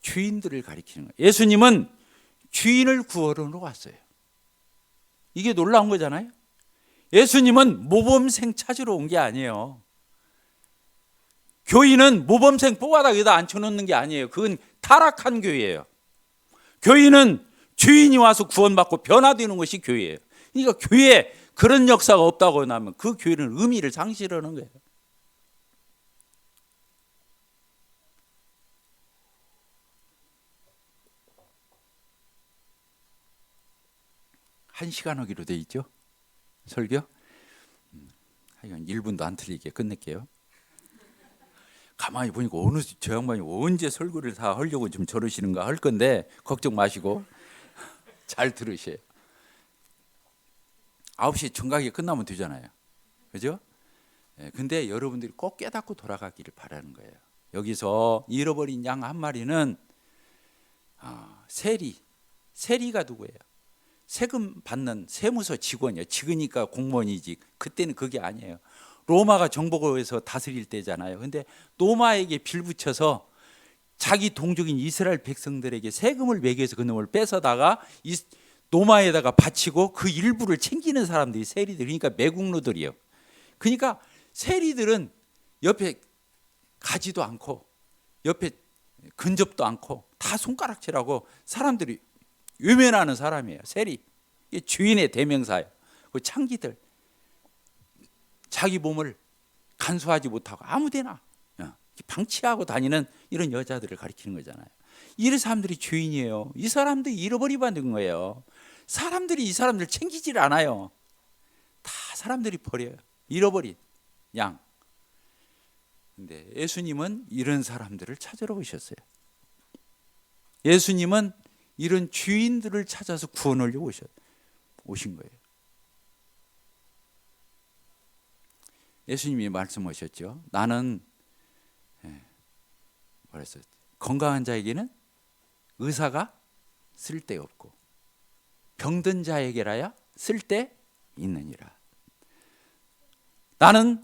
주인들을 가리키는 거예요. 예수님은 주인을 구하러 왔어요. 이게 놀라운 거잖아요. 예수님은 모범생 찾으러 온 게 아니에요. 교인은 모범생 뽑아다 여기다 앉혀놓는 게 아니에요. 그건 타락한 교회예요. 교인은 주인이 와서 구원받고 변화되는 것이 교회예요. 그러니까 교회에 그런 역사가 없다고 하면 그 교회는 의미를 상실하는 거예요. 한 시간 하기로 돼 있죠. 설교? 하여간 1분도 안 틀리게 끝낼게요. 가만히 보니까 어느 저 양반이 언제 설교를 다 하려고 좀 저러시는가 할 건데 걱정 마시고 잘 들으세요. 9시 정각이 끝나면 되잖아요. 그죠? 근데 여러분들이 꼭 깨닫고 돌아가기를 바라는 거예요. 여기서 잃어버린 양 한 마리는 세리가 누구예요? 세금 받는 세무서 직원이에요. 지금이니까 공무원이지. 그때는 그게 아니에요. 로마가 정복해서 다스릴 때잖아요. 근데 로마에게 빌붙여서 자기 동족인 이스라엘 백성들에게 세금을 매겨서 그 놈을 뺏어다가 로마에다가 바치고 그 일부를 챙기는 사람들이 세리들, 그러니까 매국노들이에요. 그러니까 세리들은 옆에 가지도 않고 옆에 근접도 않고 다 손가락질하고 사람들이 외면하는 사람이에요. 세리. 주인의 대명사예요. 그 창기들. 자기 몸을 간수하지 못하고 아무데나 방치하고 다니는 이런 여자들을 가리키는 거잖아요. 이런 사람들이 주인이에요. 이 사람들이 잃어버리는 거예요. 사람들이 이 사람들 챙기질 않아요. 다 사람들이 버려요. 잃어버린 양. 근데 예수님은 이런 사람들을 찾으러 오셨어요. 예수님은 이런 주인들을 찾아서 구원하려고 오신 거예요. 예수님이 말씀하셨죠. 나는 그래서 건강한 자에게는 의사가 쓸데없고 병든 자에게라야 쓸데 있느니라. 나는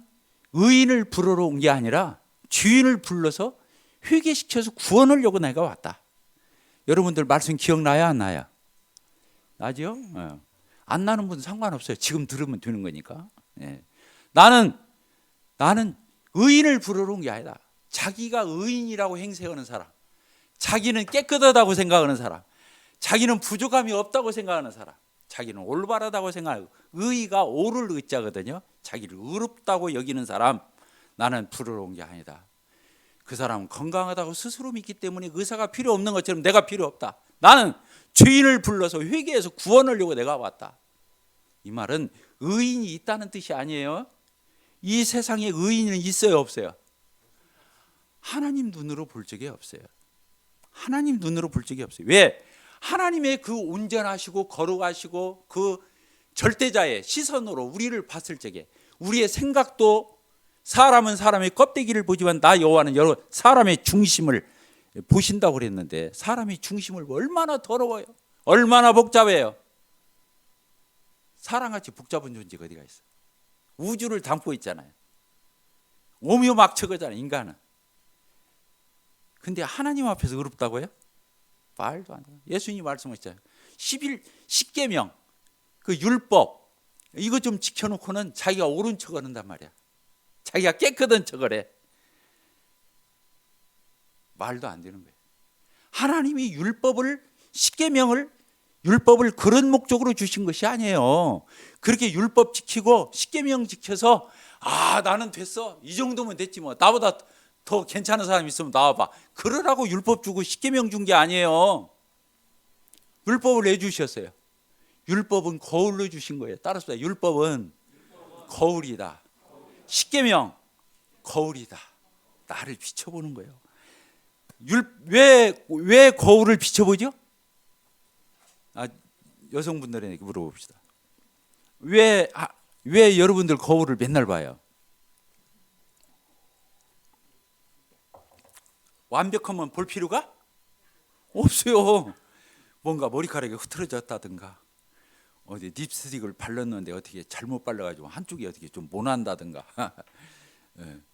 의인을 부르러 온 게 아니라 주인을 불러서 회개시켜서 구원하려고 내가 왔다. 여러분들 말씀 기억나야 안 나요? 나죠? 안 나는 분은 상관없어요. 지금 들으면 되는 거니까. 나는 의인을 부르러 온 게 아니다. 자기가 의인이라고 행세하는 사람, 자기는 깨끗하다고 생각하는 사람, 자기는 부족함이 없다고 생각하는 사람, 자기는 올바르다고 생각하고 의가 오를 의자거든요. 자기를 의롭다고 여기는 사람 나는 부르러 온 게 아니다. 그 사람은 건강하다고 스스로 믿기 때문에 의사가 필요 없는 것처럼 내가 필요 없다. 나는 죄인을 불러서 회개해서 구원하려고 내가 왔다. 이 말은 의인이 있다는 뜻이 아니에요. 이 세상에 의인은 있어요, 없어요? 하나님 눈으로 볼 적이 없어요. 하나님 눈으로 볼 적이 없어요. 왜? 하나님의 그 온전하시고 거룩하시고 그 절대자의 시선으로 우리를 봤을 적에 우리의 생각도 사람은 사람의 껍데기를 보지만 나 여호와는 여러 사람의 중심을 보신다고 그랬는데 사람의 중심을 얼마나 더러워요. 얼마나 복잡해요. 사람같이 복잡한 존재가 어디가 있어. 우주를 담고 있잖아요. 오묘막측하잖아요, 인간은. 근데 하나님 앞에서 의롭다고요? 말도 안 돼요. 예수님이 말씀하셨잖아요. 10계명 그 율법 이거 좀 지켜놓고는 자기가 옳은 척을 한단 말이야. 자기가 깨끗한 척을 해. 말도 안 되는 거예요. 하나님이 율법을 10계명을 율법을 그런 목적으로 주신 것이 아니에요. 그렇게 율법 지키고 10계명 지켜서 나는 됐어. 이 정도면 됐지 뭐. 나보다 더 괜찮은 사람 있으면 나와봐. 그러라고 율법 주고 10계명 준 게 아니에요. 율법을 왜 주셨어요? 율법은 거울로 주신 거예요. 따라서 율법은 거울이다. 10계명 거울이다. 나를 비춰보는 거예요. 왜 거울을 비춰보죠? 여성분들에게 물어봅시다. 왜 여러분들 거울을 맨날 봐요? 완벽하면 볼 필요가 없어요. 뭔가 머리카락이 흐트러졌다든가, 어디 립스틱을 발랐는데 어떻게 잘못 발라가지고 한쪽이 어떻게 좀 모난다든가,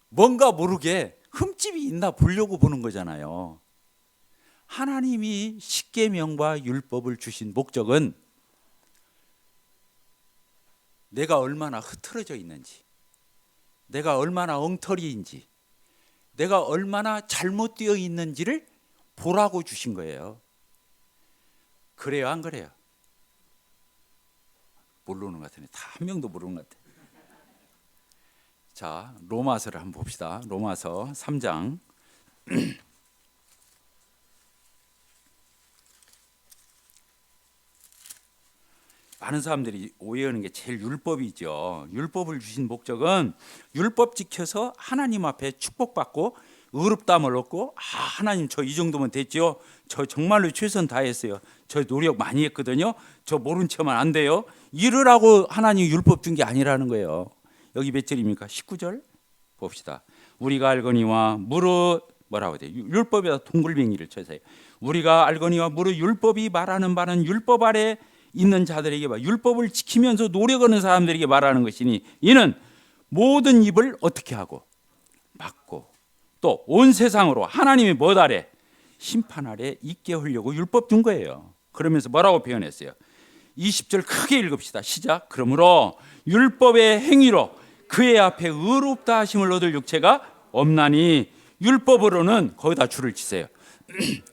뭔가 모르게 흠집이 있나 보려고 보는 거잖아요. 하나님이 십계명과 율법을 주신 목적은 내가 얼마나 흐트러져 있는지, 내가 얼마나 엉터리인지, 내가 얼마나 잘못되어 있는지를 보라고 주신 거예요. 그래요, 안 그래요? 모르는 것 같으네. 다 한 명도 모르는 것 같아. 자, 로마서를 한번 봅시다. 로마서 3장. 많은 사람들이 오해하는 게 제일 율법이죠. 율법을 주신 목적은 율법 지켜서 하나님 앞에 축복받고 의롭다함을 얻고, 하나님 저 이 정도면 됐죠. 저 정말로 최선 다했어요. 저 노력 많이 했거든요. 저 모른 척하면 안 돼요. 이러라고 하나님 율법 준 게 아니라는 거예요. 여기 몇 절입니까? 19절 봅시다. 우리가 알거니와 무릇 뭐라고 돼요? 율법에다 동글뱅이를 쳐서요. 우리가 알거니와 무릇 율법이 말하는 바는 율법 아래 있는 자들에게 율법을 지키면서 노력하는 사람들에게 말하는 것이니, 이는 모든 입을 어떻게 하고 막고 또 온 세상으로 하나님의 뭐 아래? 심판 아래 있게 하려고 율법 준 거예요. 그러면서 뭐라고 표현했어요? 20절 크게 읽읍시다. 시작. 그러므로 율법의 행위로 그의 앞에 의롭다 하심을 얻을 육체가 없나니, 율법으로는 거기다 줄을 치세요.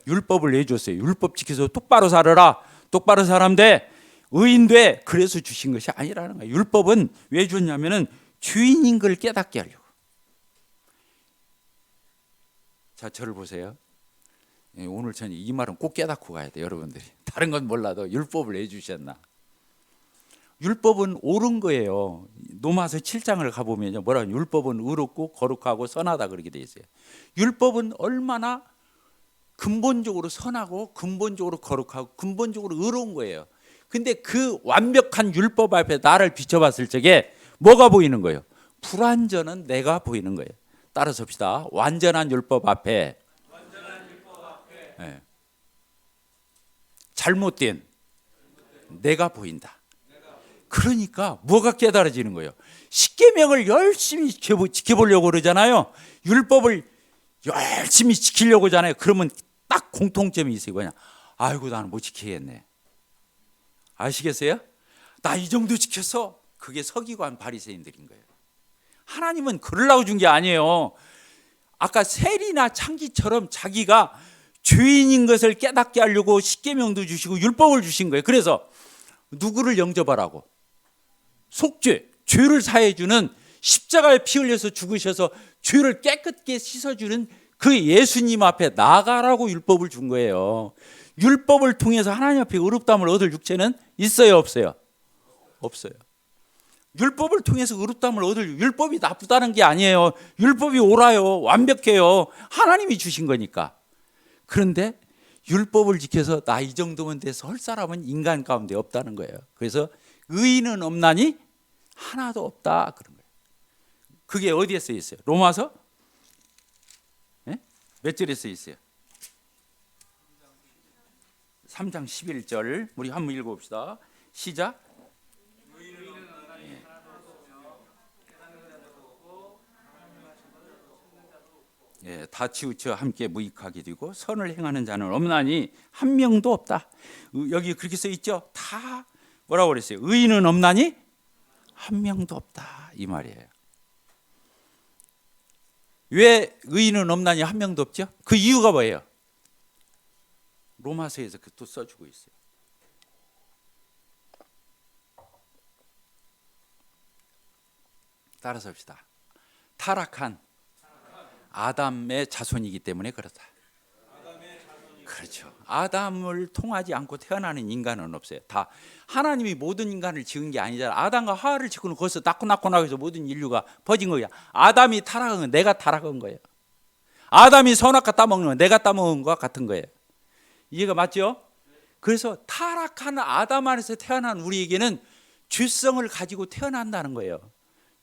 율법을 내줬어요. 율법 지켜서 똑바로 살아라. 똑바로 사람 돼. 의인 돼. 그래서 주신 것이 아니라는 거예요. 율법은 왜 줬냐면은 주인인 걸 깨닫게 하려고. 자, 저를 보세요. 오늘 저는 이 말은 꼭 깨닫고 가야 돼요, 여러분들이. 다른 건 몰라도 율법을 내주셨나. 율법은 옳은 거예요. 로마서 7장을 가보면요, 뭐라고 율법은 의롭고 거룩하고 선하다 그렇게 돼 있어요. 율법은 얼마나 근본적으로 선하고 근본적으로 거룩하고 근본적으로 의로운 거예요. 근데 그 완벽한 율법 앞에 나를 비춰봤을 적에 뭐가 보이는 거예요? 불완전한 내가 보이는 거예요. 따라서 봅시다. 완전한 율법 앞에 잘못된 내가 보인다. 그러니까 뭐가 깨달아지는 거예요? 십계명을 열심히 지켜보려고 그러잖아요. 율법을 열심히 지키려고 하잖아요. 그러면 딱 공통점이 있어요. 그냥 아이고 나는 못 지키겠네. 아시겠어요? 나 이 정도 지켰어. 그게 서기관 바리새인들인 거예요. 하나님은 그러려고 준 게 아니에요. 아까 세리나 창기처럼 자기가 죄인인 것을 깨닫게 하려고 십계명도 주시고 율법을 주신 거예요. 그래서 누구를 영접하라고? 속죄, 죄를 사해주는, 십자가에 피 흘려서 죽으셔서 죄를 깨끗게 씻어주는 그 예수님 앞에 나가라고 율법을 준 거예요. 율법을 통해서 하나님 앞에 의롭다함을 얻을 육체는 있어요, 없어요? 없어요. 율법을 통해서 의롭다함을 얻을, 율법이 나쁘다는 게 아니에요. 율법이 옳아요. 완벽해요. 하나님이 주신 거니까. 그런데 율법을 지켜서 나 이 정도면 돼서 할 사람은 인간 가운데 없다는 거예요. 그래서 의인은 없나니 하나도 없다 그런 거예요. 그게 어디에 써 있어요? 로마서 몇 절에 써 있어요? 3장 11절. 우리 한번 읽어봅시다. 시작. 다 치우쳐 함께 무익하게 되고 선을 행하는 자는 없나니 한 명도 없다. 여기 그렇게 써 있죠. 다 뭐라고 그랬어요? 의인은 없나니 한 명도 없다 이 말이에요. 왜 의인은 없나니 한 명도 없죠? 그 이유가 뭐예요? 로마서에서 또 써주고 있어요. 따라서 합시다. 타락한 아담의 자손이기 때문에 그렇다. 그렇죠. 아담을 통하지 않고 태어나는 인간은 없어요. 다 하나님이 모든 인간을 지은 게 아니잖아. 아담과 하와를 짓고는 거기서 낳고 나서 모든 인류가 퍼진 거야. 아담이 타락한 건 내가 타락한 거예요. 아담이 선악과 따먹는 건 내가 따먹은 것과 같은 거예요. 이해가 맞죠? 그래서 타락한 아담 안에서 태어난 우리에게는 죄성을 가지고 태어난다는 거예요.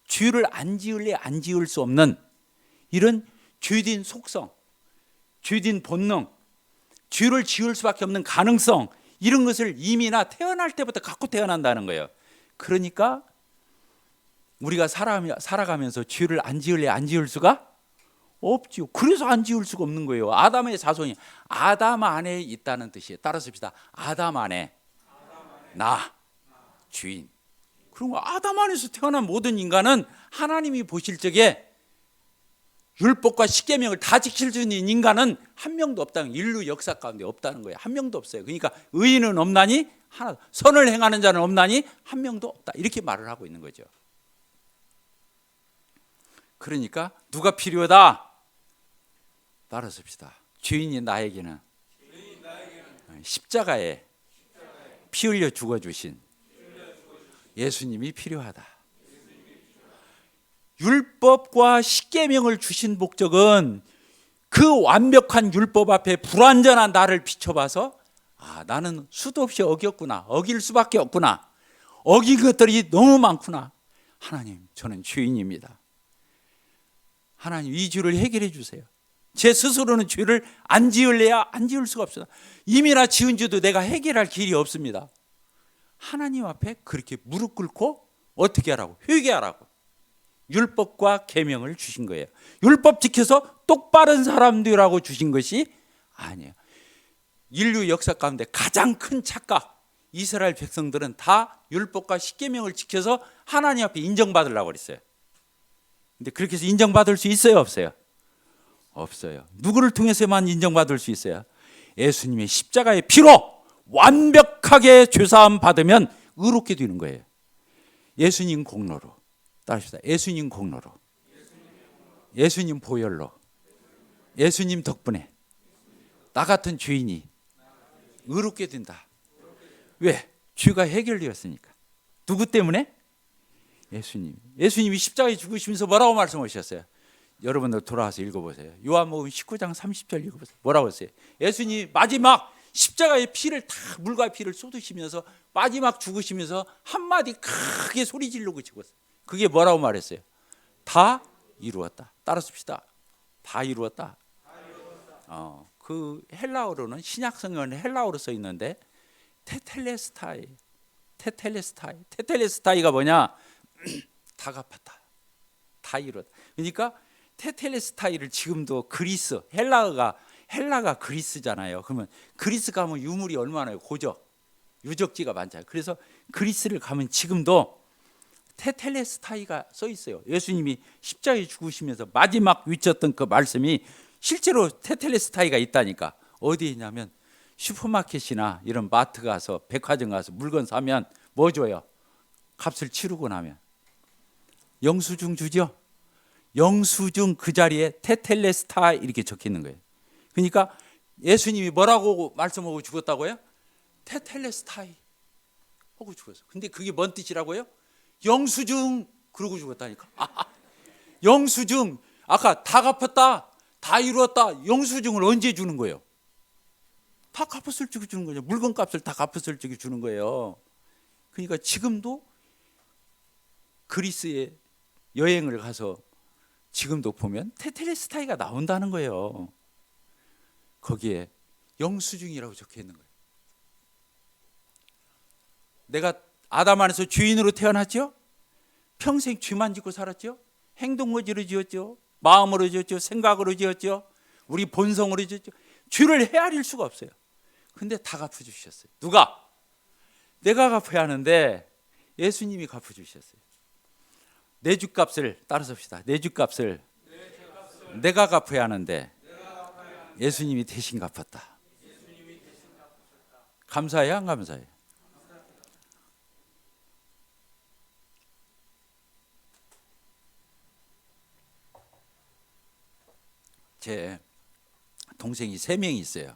죄를 안 지을래 안 지을 수 없는 이런 죄된 속성, 죄된 본능, 죄를 지을 수밖에 없는 가능성, 이런 것을 이미나 태어날 때부터 갖고 태어난다는 거예요. 그러니까 우리가 살아가면서 죄를 안 지을래 안 지을 수가 없죠. 그래서 안 지을 수가 없는 거예요. 아담의 자손이 아담 안에 있다는 뜻이에요. 따라서 봅시다. 아담 안에 나 주인. 그리고 아담 안에서 태어난 모든 인간은 하나님이 보실 적에 율법과 십계명을 다 지킬 수 있는 인간은 한 명도 없다는, 인류 역사 가운데 없다는 거예요. 한 명도 없어요. 그러니까 의인은 없나니 하나, 선을 행하는 자는 없나니 한 명도 없다, 이렇게 말을 하고 있는 거죠. 그러니까 누가 필요하다? 따라서 봅시다. 죄인인 나에게는 십자가에 피 흘려 죽어주신 예수님이 필요하다. 율법과 십계명을 주신 목적은 그 완벽한 율법 앞에 불완전한 나를 비춰봐서 나는 수도 없이 어겼구나, 어길 수밖에 없구나, 어긴 것들이 너무 많구나, 하나님 저는 죄인입니다, 하나님 이 죄를 해결해 주세요. 제 스스로는 죄를 안 지을래야 안 지을 수가 없어요. 이미나 지은 죄도 내가 해결할 길이 없습니다. 하나님 앞에 그렇게 무릎 꿇고 어떻게 하라고? 회개하라고 율법과 계명을 주신 거예요. 율법 지켜서 똑바른 사람 되라고 주신 것이 아니에요. 인류 역사 가운데 가장 큰 착각, 이스라엘 백성들은 다 율법과 십계명을 지켜서 하나님 앞에 인정받으려고 그랬어요. 근데 그렇게 해서 인정받을 수 있어요, 없어요? 없어요. 누구를 통해서만 인정받을 수 있어요? 예수님의 십자가의 피로 완벽하게 죄사함 받으면 의롭게 되는 거예요. 예수님 공로로. 따라합시다. 예수님 공로로, 예수님 보혈로, 예수님 덕분에 나 같은 죄인이 의롭게 된다. 왜? 죄가 해결되었으니까. 누구 때문에? 예수님. 예수님이 십자가에 죽으시면서 뭐라고 말씀하셨어요? 여러분들 돌아와서 읽어보세요. 요한복음 19장 30절 읽어보세요. 뭐라고 했어요? 예수님이 마지막 십자가의 피를 다, 물과 피를 쏟으시면서 마지막 죽으시면서 한마디 크게 소리 지르고 죽었어요. 그게 뭐라고 말했어요? 다 이루었다. 따라서 봅시다. 다 이루었다. 그 헬라어로는, 신약 성경은 헬라어로 써 있는데 테텔레스타이. 테텔레스타이가 뭐냐? 다 갚았다. 다 이루었다. 그러니까 테텔레스타이를 지금도 그리스, 헬라가 그리스잖아요. 그러면 그리스 가면 유물이 얼마나 고죠? 유적지가 많잖아요. 그래서 그리스를 가면 지금도 테텔레스타이가 써 있어요. 예수님이 십자가에 죽으시면서 마지막 외쳤던 그 말씀이 실제로 테텔레스타이가 있다니까. 어디에 있냐면 슈퍼마켓이나 이런 마트 가서, 백화점 가서 물건 사면 뭐 줘요? 값을 치르고 나면 영수증 주죠. 영수증 그 자리에 테텔레스타이 이렇게 적혀 있는 거예요. 그러니까 예수님이 뭐라고 말씀하고 죽었다고요? 테텔레스타이 하고 죽었어요. 근데 그게 뭔 뜻이라고요? 영수증 그러고 죽었다니까. 영수증, 아까 다 갚았다, 다 이루었다, 영수증을 언제 주는 거예요? 다 갚았을 적에 주는 거죠. 물건값을 다 갚았을 적에 주는 거예요. 그러니까 지금도 그리스에 여행을 가서 지금도 보면 테텔레스타이가 나온다는 거예요. 거기에 영수증이라고 적혀 있는 거예요. 내가 아담 안에서 죄인으로 태어났죠? 평생 죄만 짓고 살았죠? 행동거지로 지었죠? 마음으로 지었죠? 생각으로 지었죠? 우리 본성으로 지었죠? 죄를 헤아릴 수가 없어요. 근데 다 갚아주셨어요. 누가? 내가 갚아야 하는데 예수님이 갚아주셨어요. 내 죗값을, 따라서 봅시다. 내 죗값을 내가 갚아야 하는데 예수님이 대신 갚았다. 감사해요, 안 감사해요? 제 동생이 3명이 있어요.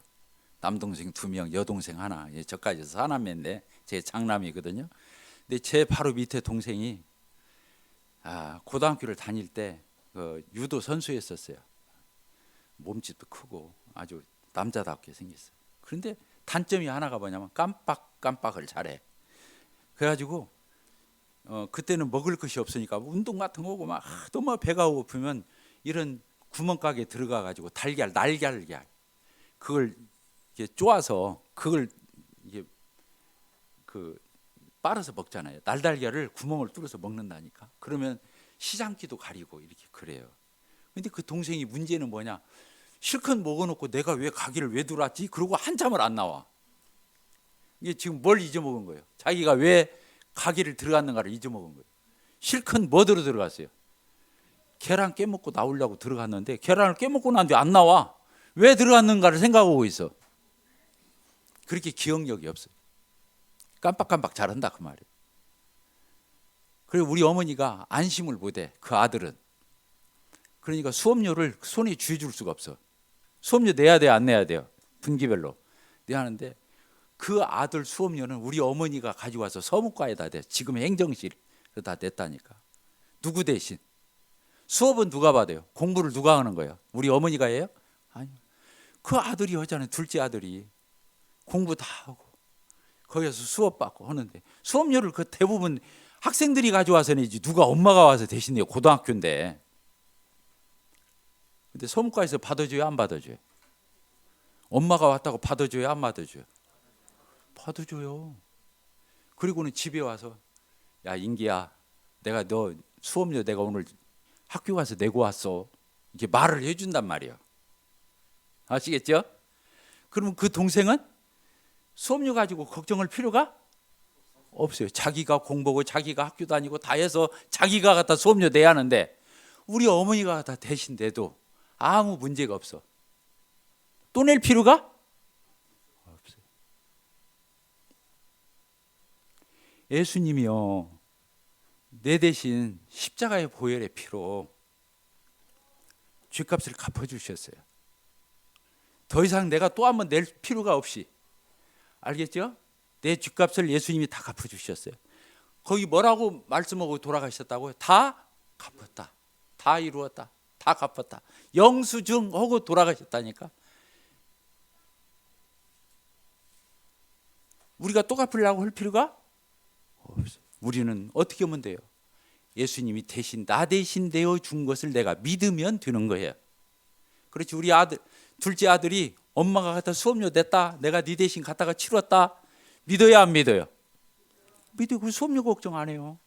남동생 2명, 여동생 하나. 저까지 해서 4남매인데 제 장남이거든요. 근데 제 바로 밑에 동생이 고등학교를 다닐 때 유도 선수였었어요. 몸집도 크고 아주 남자답게 생겼어요. 그런데 단점이 하나가 뭐냐면 깜빡깜빡을 잘해. 그래가지고 그때는 먹을 것이 없으니까 운동 같은 거 오고 막 또 뭐 배가 고프면 이런 구멍가게 들어가가지고 날달 그걸 이렇게 쪼아서 그걸 이게 빨아서 먹잖아요. 날달걀을 구멍을 뚫어서 먹는다니까. 그러면 시장기도 가리고 이렇게 그래요. 근데 그 동생이 문제는 뭐냐? 실컷 먹어놓고 내가 왜 가기를 왜 들어왔지? 그러고 한참을 안 나와. 이게 지금 뭘 잊어먹은 거예요? 자기가 왜 가기를 들어갔는가를 잊어먹은 거예요. 실컷 뭐들어 들어갔어요? 계란 깨먹고 나오려고 들어갔는데 계란을 깨먹고 난 뒤에 안 나와. 왜 들어갔는가를 생각하고 있어. 그렇게 기억력이 없어요. 깜빡깜빡 잘한다 그 말이에요. 그리고 우리 어머니가 안심을 못해. 그 아들은. 그러니까 수업료를 손에 쥐어줄 수가 없어. 수업료 내야 돼요, 안 내야 돼요? 분기별로 내야 하는데 그 아들 수업료는 우리 어머니가 가지고 와서 서무과에다 대. 지금 행정실에다 냈다니까. 누구 대신? 수업은 누가 받아요? 공부를 누가 하는 거예요? 우리 어머니가 해요? 아니요. 그 아들이 하잖아요. 둘째 아들이 공부 다 하고 거기서 수업 받고 하는데 수업료를 그 대부분 학생들이 가져와서 내지 누가 엄마가 와서 대신해요. 고등학교인데. 근데 서무과에서 받아줘요, 안 받아줘요? 엄마가 왔다고 받아줘요, 안 받아줘요? 받아줘요. 그리고는 집에 와서 야 인기야, 내가 너 수업료 내가 오늘 학교 가서 내고 왔어. 이렇게 말을 해준단 말이야. 아시겠죠? 그러면 그 동생은 수업료 가지고 걱정할 필요가 없어요. 자기가 공부하고 자기가 학교 다니고 다 해서 자기가 갖다 수업료 내야 하는데 우리 어머니가 다 대신 내도 아무 문제가 없어. 또 낼 필요가 없어요. 예수님이요, 내 대신 십자가의 보혈의 피로 죗값을 갚아주셨어요. 더 이상 내가 또 한번 낼 필요가 없이. 알겠죠? 내 죗값을 예수님이 다 갚아주셨어요. 거기 뭐라고 말씀하고 돌아가셨다고요? 다 갚았다. 다 이루었다. 다 갚았다. 영수증하고 돌아가셨다니까. 우리가 또 갚으려고 할 필요가 없어요. 우리는 어떻게 하면 돼요? 예수님이 대신 나 대신 내어 준 것을 내가 믿으면 되는 거예요. 그렇지. 우리 아들, 둘째 아들이 엄마가 갖다 수업료 냈다. 내가 네 대신 갖다가 치렀다. 믿어야 안 믿어요? 믿어요. 그 수업료 걱정 안 해요.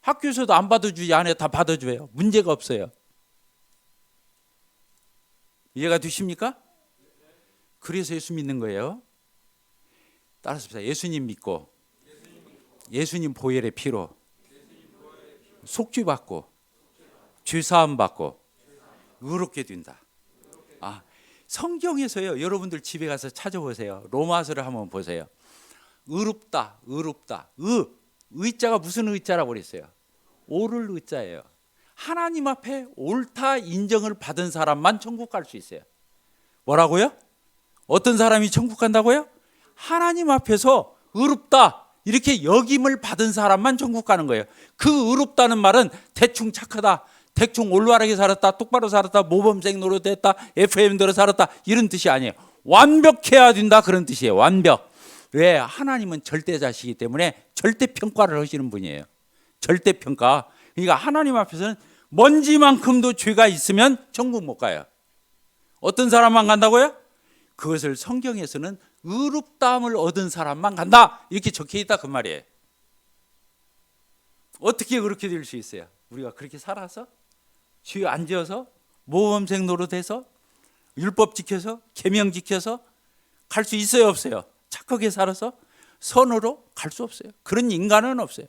학교에서도 안 받아주지 안 해요. 다 받아줘요. 문제가 없어요. 이해가 되십니까? 그래서 예수 믿는 거예요. 따라서 예수님 믿고 예수님 보혈의 피로 속죄 받고 죄 사함 받고 의롭게 된다. 아, 성경에서요. 여러분들 집에 가서 찾아보세요. 로마서를 한번 보세요. 의롭다, 의롭다. 의자가 무슨 의자라고 그랬어요? 옳을 의자예요. 하나님 앞에 옳다 인정을 받은 사람만 천국 갈 수 있어요. 뭐라고요? 어떤 사람이 천국 간다고요? 하나님 앞에서 의롭다 이렇게 여김을 받은 사람만 천국 가는 거예요. 그 의롭다는 말은 대충 착하다, 대충 올바르게 살았다, 똑바로 살았다, 모범생 노릇했다, FM대로 살았다 이런 뜻이 아니에요. 완벽해야 된다 그런 뜻이에요. 완벽. 왜? 하나님은 절대자시기 때문에 절대평가를 하시는 분이에요. 절대평가. 그러니까 하나님 앞에서는 먼지만큼도 죄가 있으면 천국 못 가요. 어떤 사람만 간다고요? 그것을 성경에서는 의롭다함을 얻은 사람만 간다 이렇게 적혀 있다 그 말이에요. 어떻게 그렇게 될 수 있어요? 우리가 그렇게 살아서 죄 안 지어서 모범생 노릇해서 율법 지켜서 계명 지켜서 갈 수 있어요 없어요? 착하게 살아서 선으로 갈 수 없어요. 그런 인간은 없어요.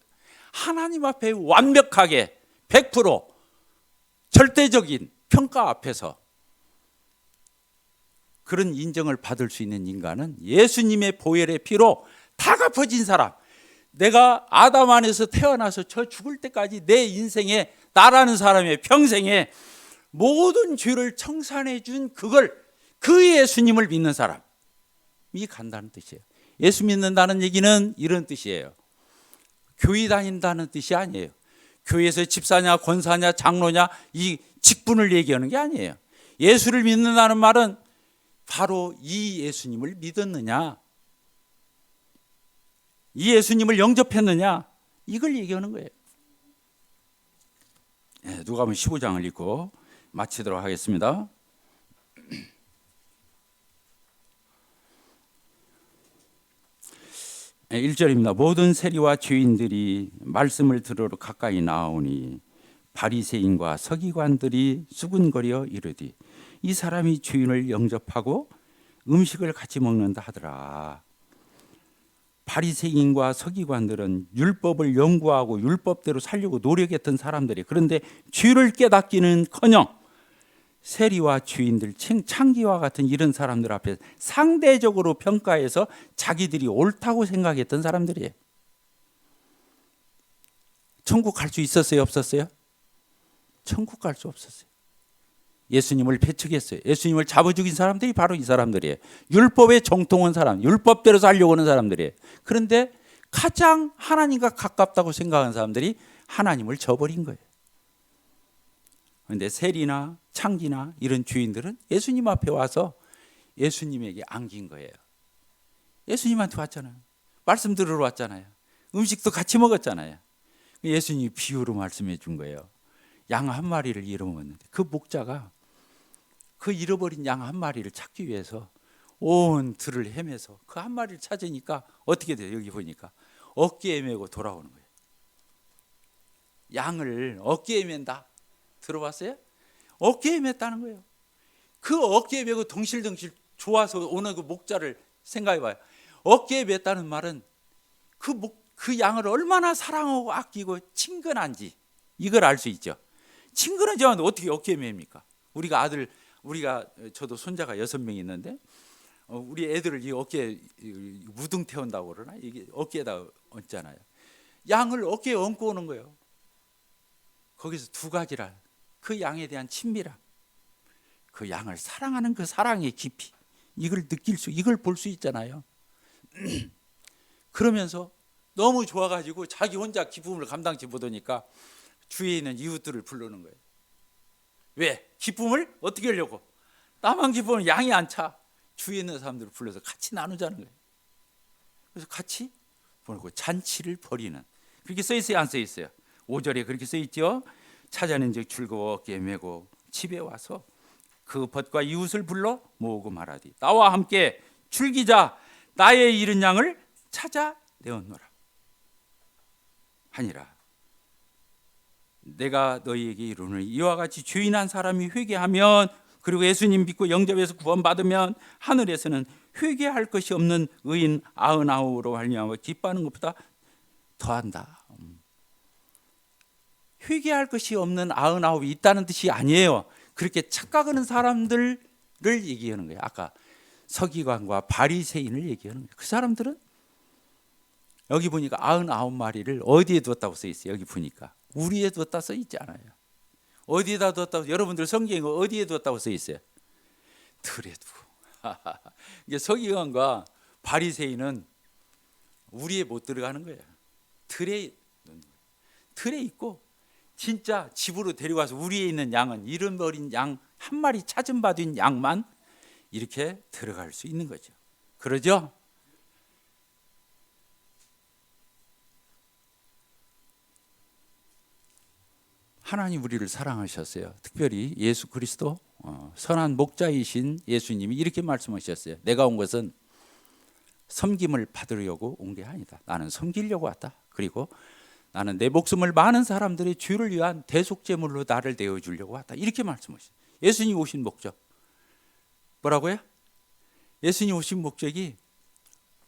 하나님 앞에 완벽하게 100% 절대적인 평가 앞에서 그런 인정을 받을 수 있는 인간은 예수님의 보혈의 피로 다 갚아진 사람. 내가 아담 안에서 태어나서 저 죽을 때까지 내 인생에 나라는 사람의 평생에 모든 죄를 청산해 준 그걸 그 예수님을 믿는 사람이 간다는 뜻이에요. 예수 믿는다는 얘기는 이런 뜻이에요. 교회 다닌다는 뜻이 아니에요. 교회에서 집사냐 권사냐 장로냐 이 직분을 얘기하는 게 아니에요. 예수를 믿는다는 말은 바로 이 예수님을 믿었느냐, 이 예수님을 영접했느냐, 이걸 얘기하는 거예요. 누가복음 15장을 읽고 마치도록 하겠습니다. 1절입니다. 모든 세리와 죄인들이 말씀을 들으러 가까이 나오니 바리새인과 서기관들이 수군거려 이르되 이 사람이 주인을 영접하고 음식을 같이 먹는다 하더라. 바리새인과 서기관들은 율법을 연구하고 율법대로 살려고 노력했던 사람들이, 그런데 죄를 깨닫기는커녕 세리와 죄인들, 창기와 같은 이런 사람들 앞에 상대적으로 평가해서 자기들이 옳다고 생각했던 사람들이에요. 천국 갈 수 있었어요, 없었어요? 천국 갈 수 없었어요. 예수님을 배척했어요. 예수님을 잡아 죽인 사람들이 바로 이 사람들이에요. 율법에 정통한 사람, 율법대로 살려고 하는 사람들이에요. 그런데 가장 하나님과 가깝다고 생각하는 사람들이 하나님을 저버린 거예요. 그런데 세리나 창기나 이런 주인들은 예수님 앞에 와서 예수님에게 안긴 거예요. 예수님한테 왔잖아요. 말씀 들으러 왔잖아요. 음식도 같이 먹었잖아요. 예수님이 비유로 말씀해 준 거예요. 양 한 마리를 잃어먹었는데 그 목자가 그 잃어버린 양 한 마리를 찾기 위해서 온 들을 헤매서 그 한 마리를 찾으니까 어떻게 돼요? 여기 보니까 어깨에 메고 돌아오는 거예요. 양을 어깨에 맨다. 들어봤어요? 어깨에 맸다는 거예요. 그 어깨에 메고 덩실덩실 좋아서 오는 그 목자를 생각해 봐요. 어깨에 맸다는 말은 그 양을 얼마나 사랑하고 아끼고 친근한지 이걸 알 수 있죠. 친근하지 않은데 어떻게 어깨에 맵니까? 우리가 저도 손자가 6명 있는데 우리 애들을 이 어깨에 무등 태운다고 그러나 이게 어깨에다 얹잖아요. 양을 어깨에 얹고 오는 거예요. 거기서 두 가지라. 그 양에 대한 친밀함, 그 양을 사랑하는 그 사랑의 깊이, 이걸 볼 수 있잖아요. 그러면서 너무 좋아가지고 자기 혼자 기쁨을 감당치 못하니까 주위에 있는 이웃들을 부르는 거예요. 왜? 기쁨을 어떻게 하려고? 나만 기쁘면 양이 안 차. 주위에 있는 사람들을 불러서 같이 나누자는 거예요. 그래서 같이 보내고 잔치를 벌이는, 그렇게 써 있어요, 안 써 있어요? 5절에 그렇게 써 있죠. 찾아낸즉 즐거워 어깨에 메고 집에 와서 그 벗과 이웃을 불러 모으고 말하되 나와 함께 즐기자, 나의 잃은 양을 찾아 내었노라 하니라. 내가 너희에게 이르노니 이와 같이 죄인한 사람이 회개하면, 그리고 예수님 믿고 영접해서 구원받으면 하늘에서는 회개할 것이 없는 의인 99으로 말미암아 기뻐하는 것보다 더한다. 회개할 것이 없는 99이 있다는 뜻이 아니에요. 그렇게 착각하는 사람들을 얘기하는 거예요. 아까 서기관과 바리새인을 얘기하는 거예요. 그 사람들은 여기 보니까 99마리를 어디에 두었다고 써 있어요? 여기 보니까 우리에 두었다 써 있지 않아요. 어디에다 두었다고? 여러분들 성경에 어디에 두었다고 써 있어요? 들에 두고. 이게 서기관과 바리새인은 우리에 못 들어가는 거예요. 들에 있고 진짜 집으로 데려가서 우리에 있는 양은 잃어버린 양 한 마리 찾은 받은 양만 이렇게 들어갈 수 있는 거죠. 그러죠? 하나님 우리를 사랑하셨어요. 특별히 예수 그리스도 선한 목자이신 예수님이 이렇게 말씀하셨어요. 내가 온 것은 섬김을 받으려고 온 게 아니다. 나는 섬기려고 왔다. 그리고 나는 내 목숨을 많은 사람들의 죄를 위한 대속제물로 나를 내어주려고 왔다. 이렇게 말씀하셨어요. 예수님 오신 목적 뭐라고요? 예수님 오신 목적이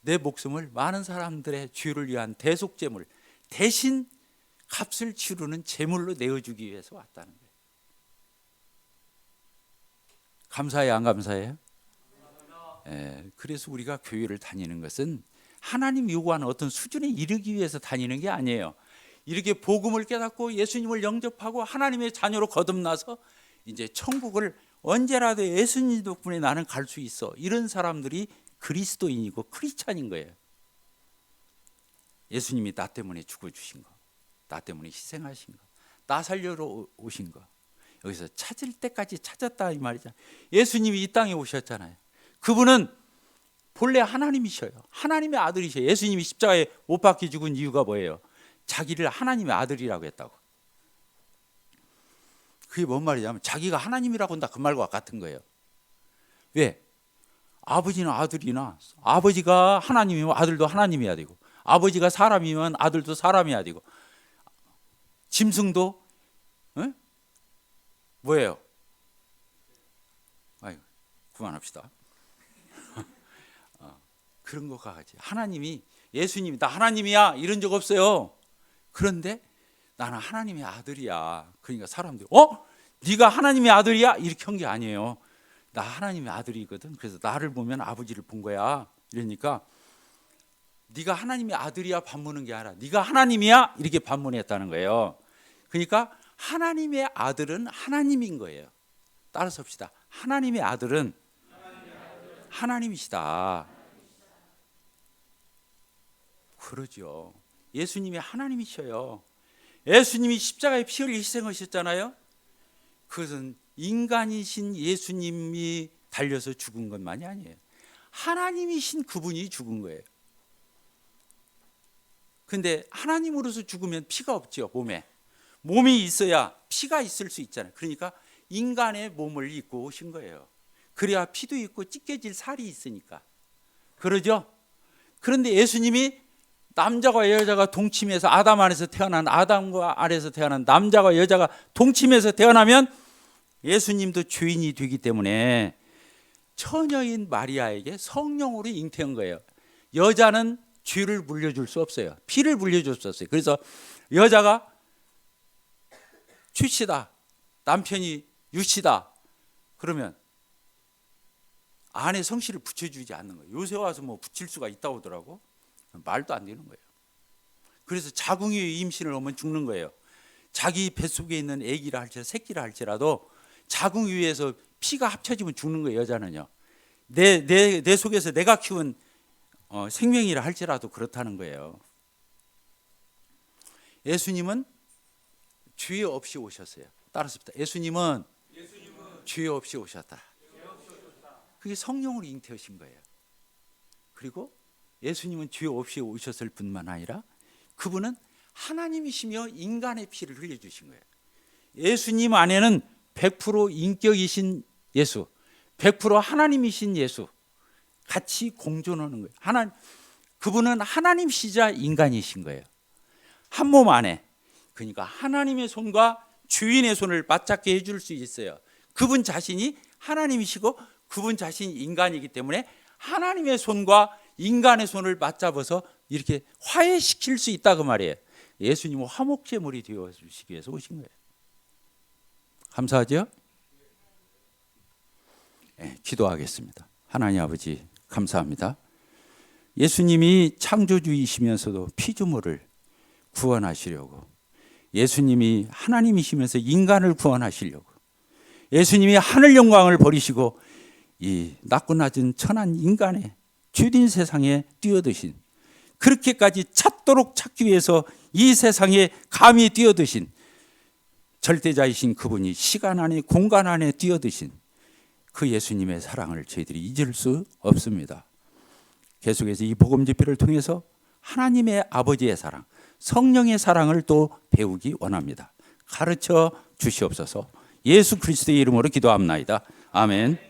내 목숨을 많은 사람들의 죄를 위한 대속제물, 대신 값을 치르는 제물로 내어주기 위해서 왔다는 거예요. 감사해요, 안 감사해요? 그래서 우리가 교회를 다니는 것은 하나님 요구하는 어떤 수준에 이르기 위해서 다니는 게 아니에요. 이렇게 복음을 깨닫고 예수님을 영접하고 하나님의 자녀로 거듭나서 이제 천국을 언제라도 예수님 덕분에 나는 갈 수 있어, 이런 사람들이 그리스도인이고 크리스찬인 거예요. 예수님이 나 때문에 죽어주신 거, 나 때문에 희생하신 거, 나 살려러 오신 거, 여기서 찾을 때까지 찾았다 이 말이죠. 예수님이 이 땅에 오셨잖아요. 그분은 본래 하나님이셔요. 하나님의 아들이셔요. 예수님이 십자가에 못 박혀 죽은 이유가 뭐예요? 자기를 하나님의 아들이라고 했다고. 그게 뭔 말이냐면 자기가 하나님이라고 한다 그 말과 같은 거예요. 왜? 아버지나 아들이나 아버지가 하나님이면 아들도 하나님이어야 되고 아버지가 사람이면 아들도 사람이어야 되고 짐승도 뭐예요? 아이고, 그만합시다. 그런 것과 같이 하나님이 예수님이 나 하나님이야 이런 적 없어요. 그런데 나는 하나님의 아들이야. 그러니까 사람들이 네가 하나님의 아들이야? 이렇게 한 게 아니에요. 나 하나님의 아들이거든. 그래서 나를 보면 아버지를 본 거야. 이러니까 네가 하나님의 아들이야 반문한 게 아니라 네가 하나님이야 이렇게 반문했다는 거예요. 그러니까 하나님의 아들은 하나님인 거예요. 따라서 합시다. 하나님의 아들은 하나님이시다. 그러죠. 예수님이 하나님이셔요. 예수님이 십자가에 피 흘려 희생하셨잖아요. 그것은 인간이신 예수님이 달려서 죽은 것만이 아니에요. 하나님이신 그분이 죽은 거예요. 근데 하나님으로서 죽으면 피가 없죠. 몸이 있어야 피가 있을 수 있잖아요. 그러니까 인간의 몸을 입고 오신 거예요. 그래야 피도 있고 찢겨질 살이 있으니까. 그러죠? 그런데 예수님이 남자와 여자가 동침해서 아담 안에서 태어난 아담과 아래에서 태어난 남자와 여자가 동침해서 태어나면 예수님도 죄인이 되기 때문에 처녀인 마리아에게 성령으로 잉태한 거예요. 여자는 죄를 물려줄 수 없어요. 피를 물려줄 수 없어요. 그래서 여자가 출시다, 남편이 유시다 그러면 아내 성씨를 붙여주지 않는 거예요. 요새 와서 뭐 붙일 수가 있다고 하더라고. 말도 안 되는 거예요. 그래서 자궁이 임신을 하면 죽는 거예요. 자기 뱃속에 있는 아기라 할지라도 새끼라 할지라도 자궁 위에서 피가 합쳐지면 죽는 거예요. 여자는요. 내 속에서 내가 키운 생명이라 할지라도 그렇다는 거예요. 예수님은 죄 없이 오셨어요. 따라서 예수님은 죄 없이 오셨다. 그게 성령으로 잉태하신 거예요. 그리고 예수님은 죄 없이 오셨을 뿐만 아니라 그분은 하나님이시며 인간의 피를 흘려주신 거예요. 예수님 안에는 100% 인격이신 예수, 100% 하나님이신 예수 같이 공존하는 거예요. 그분은 하나님이시자 인간이신 거예요. 한 몸 안에. 그러니까 하나님의 손과 주인의 손을 맞잡게 해줄 수 있어요. 그분 자신이 하나님이시고 그분 자신이 인간이기 때문에 하나님의 손과 인간의 손을 맞잡아서 이렇게 화해시킬 수 있다 그 말이에요. 예수님은 화목제물이 되어주시기 위해서 오신 거예요. 감사하죠? 네, 기도하겠습니다. 하나님 아버지 감사합니다. 예수님이 창조주이시면서도 피조물을 구원하시려고 예수님이 하나님이시면서 인간을 구원하시려고 예수님이 하늘 영광을 버리시고 이 낮고 낮은 천한 인간의 죄된 세상에 뛰어드신 그렇게까지 찾도록 찾기 위해서 이 세상에 감히 뛰어드신 절대자이신 그분이 시간 안에 공간 안에 뛰어드신 그 예수님의 사랑을 저희들이 잊을 수 없습니다. 계속해서 이 복음 집회를 통해서 하나님의 아버지의 사랑, 성령의 사랑을 또 배우기 원합니다. 가르쳐 주시옵소서. 예수 그리스도의 이름으로 기도합나이다. 아멘.